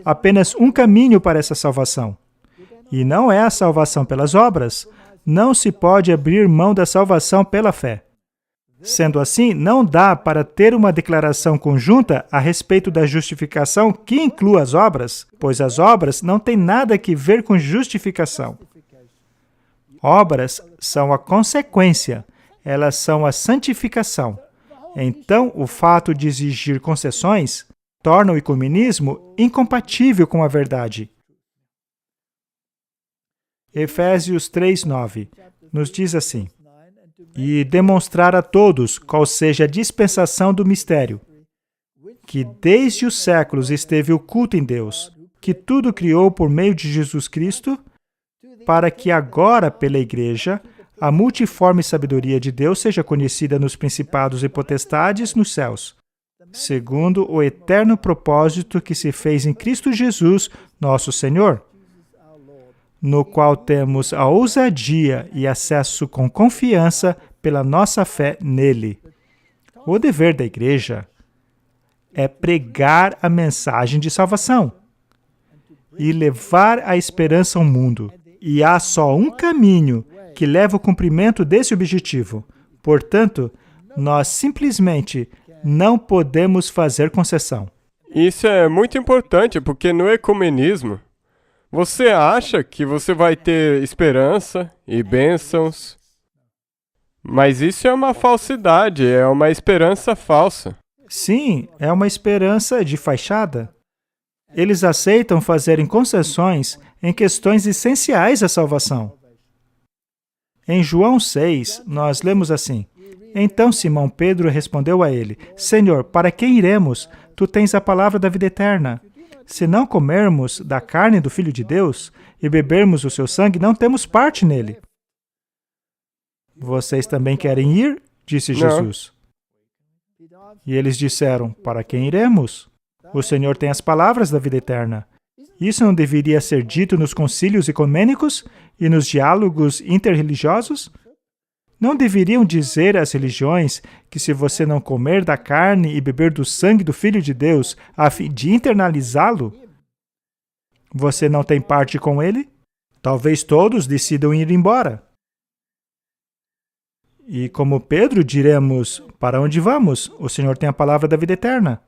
B: Apenas um caminho para essa salvação. E não é a salvação pelas obras. Não se pode abrir mão da salvação pela fé. Sendo assim, não dá para ter uma declaração conjunta a respeito da justificação que inclua as obras, pois as obras não têm nada a ver com justificação. Obras são a consequência, elas são a santificação. Então, o fato de exigir concessões torna o ecumenismo incompatível com a verdade. Efésios 3:9 nos diz assim: e demonstrar a todos qual seja a dispensação do mistério, que desde os séculos esteve oculto em Deus, que tudo criou por meio de Jesus Cristo, para que agora, pela Igreja, a multiforme sabedoria de Deus seja conhecida nos principados e potestades nos céus, segundo o eterno propósito que se fez em Cristo Jesus, nosso Senhor, no qual temos a ousadia e acesso com confiança pela nossa fé nele. O dever da igreja é pregar a mensagem de salvação e levar a esperança ao mundo. E há só um caminho que leva ao cumprimento desse objetivo. Portanto, nós simplesmente não podemos fazer concessão.
A: Isso é muito importante, porque no ecumenismo, você acha que você vai ter esperança e bênçãos, mas isso é uma falsidade, é uma esperança falsa.
B: Sim, é uma esperança de fachada. Eles aceitam fazerem concessões em questões essenciais à salvação. Em João 6, nós lemos assim: então Simão Pedro respondeu a ele: Senhor, para quem iremos? Tu tens a palavra da vida eterna. Se não comermos da carne do Filho de Deus e bebermos o seu sangue, não temos parte nele. Vocês também querem ir? Disse Jesus. E eles disseram: para quem iremos? O Senhor tem as palavras da vida eterna. Isso não deveria ser dito nos concílios ecumênicos e nos diálogos interreligiosos? Não deveriam dizer às religiões que se você não comer da carne e beber do sangue do Filho de Deus a fim de internalizá-lo, você não tem parte com ele? Talvez todos decidam ir embora. E como Pedro diremos: para onde vamos? O Senhor tem a palavra da vida eterna.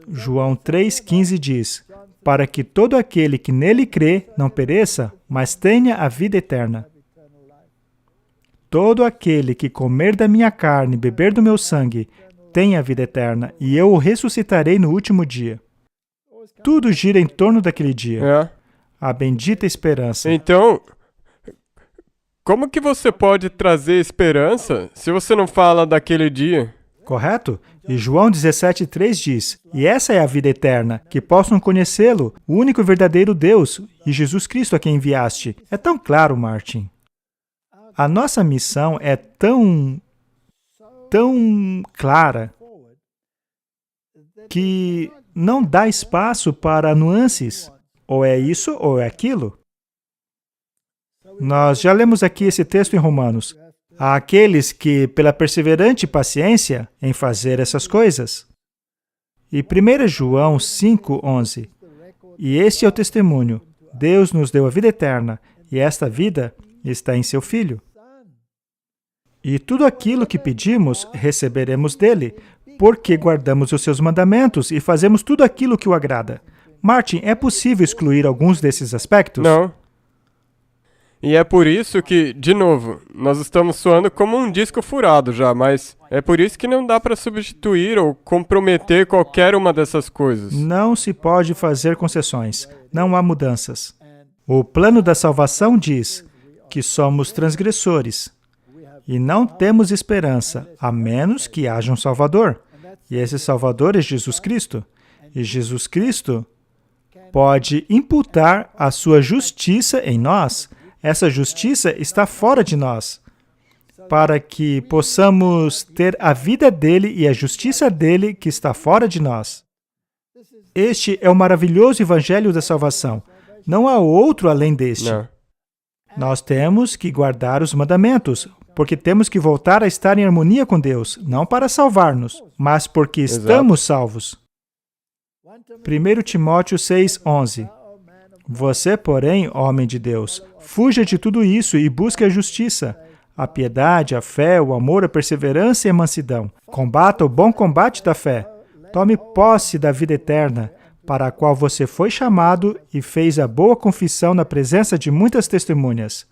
B: João 3,15 diz: para que todo aquele que nele crê não pereça, mas tenha a vida eterna. Todo aquele que comer da minha carne e beber do meu sangue tem a vida eterna, e eu o ressuscitarei no último dia. Tudo gira em torno daquele dia. a bendita esperança.
A: Então, como que você pode trazer esperança se você não fala daquele dia?
B: Correto? E João 17,3 diz: E essa é a vida eterna, que possam conhecê-lo, o único e verdadeiro Deus, e Jesus Cristo a quem enviaste. É tão claro, Martin. A nossa missão é tão clara que não dá espaço para nuances. Ou é isso ou é aquilo. Nós já lemos aqui esse texto em Romanos. Há aqueles que, pela perseverante paciência em fazer essas coisas. E 1 João 5,11. E este é o testemunho. Deus nos deu a vida eterna, e esta vida está em seu Filho. E tudo aquilo que pedimos, receberemos dele, porque guardamos os seus mandamentos e fazemos tudo aquilo que o agrada. Martin, é possível excluir alguns desses aspectos?
A: Não. E é por isso que, de novo, nós estamos soando como um disco furado já, mas é por isso que não dá para substituir ou comprometer qualquer uma dessas coisas.
B: Não se pode fazer concessões. Não há mudanças. O plano da salvação diz que somos transgressores e não temos esperança, a menos que haja um Salvador. E esse Salvador é Jesus Cristo. E Jesus Cristo pode imputar a sua justiça em nós. Essa justiça está fora de nós, para que possamos ter a vida dele e a justiça dele que está fora de nós. Este é o maravilhoso evangelho da salvação. Não há outro além deste.
A: Não.
B: Nós temos que guardar os mandamentos, porque temos que voltar a estar em harmonia com Deus, não para salvar-nos, mas porque estamos salvos. 1 Timóteo 6,11. Você, porém, homem de Deus, fuja de tudo isso e busque a justiça, a piedade, a fé, o amor, a perseverança e a mansidão. Combata o bom combate da fé. Tome posse da vida eterna, para a qual você foi chamado e fez a boa confissão na presença de muitas testemunhas.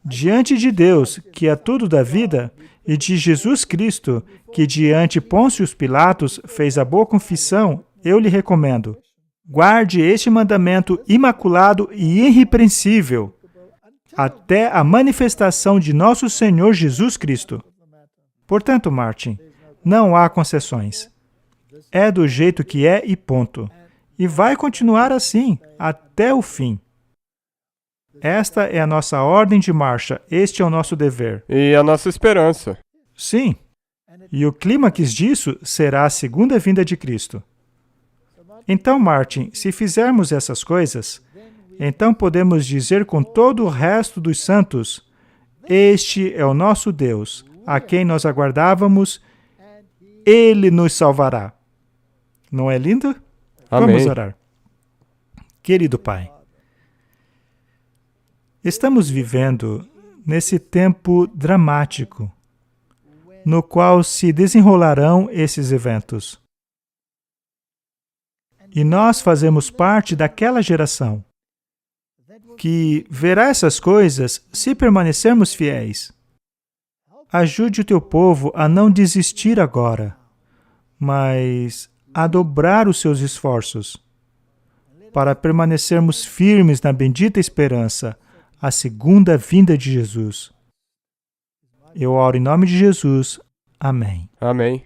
B: Diante de Deus, que é tudo da vida, e de Jesus Cristo, que diante Pôncio Pilatos fez a boa confissão, eu lhe recomendo: guarde este mandamento imaculado e irrepreensível até a manifestação de nosso Senhor Jesus Cristo. Portanto, Martin, não há concessões. É do jeito que é e ponto. E vai continuar assim até o fim. Esta é a nossa ordem de marcha, este é o nosso dever.
A: E a nossa esperança.
B: Sim. E o clímax disso será a segunda vinda de Cristo. Então, Martin, se fizermos essas coisas, então podemos dizer com todo o resto dos santos: este é o nosso Deus, a quem nós aguardávamos, Ele nos salvará. Não é lindo?
A: Amém.
B: Vamos orar. Querido Pai, estamos vivendo nesse tempo dramático, no qual se desenrolarão esses eventos. E nós fazemos parte daquela geração que verá essas coisas se permanecermos fiéis. Ajude o teu povo a não desistir agora, mas a dobrar os seus esforços para permanecermos firmes na bendita esperança, a segunda vinda de Jesus. Eu oro em nome de Jesus. Amém.
A: Amém.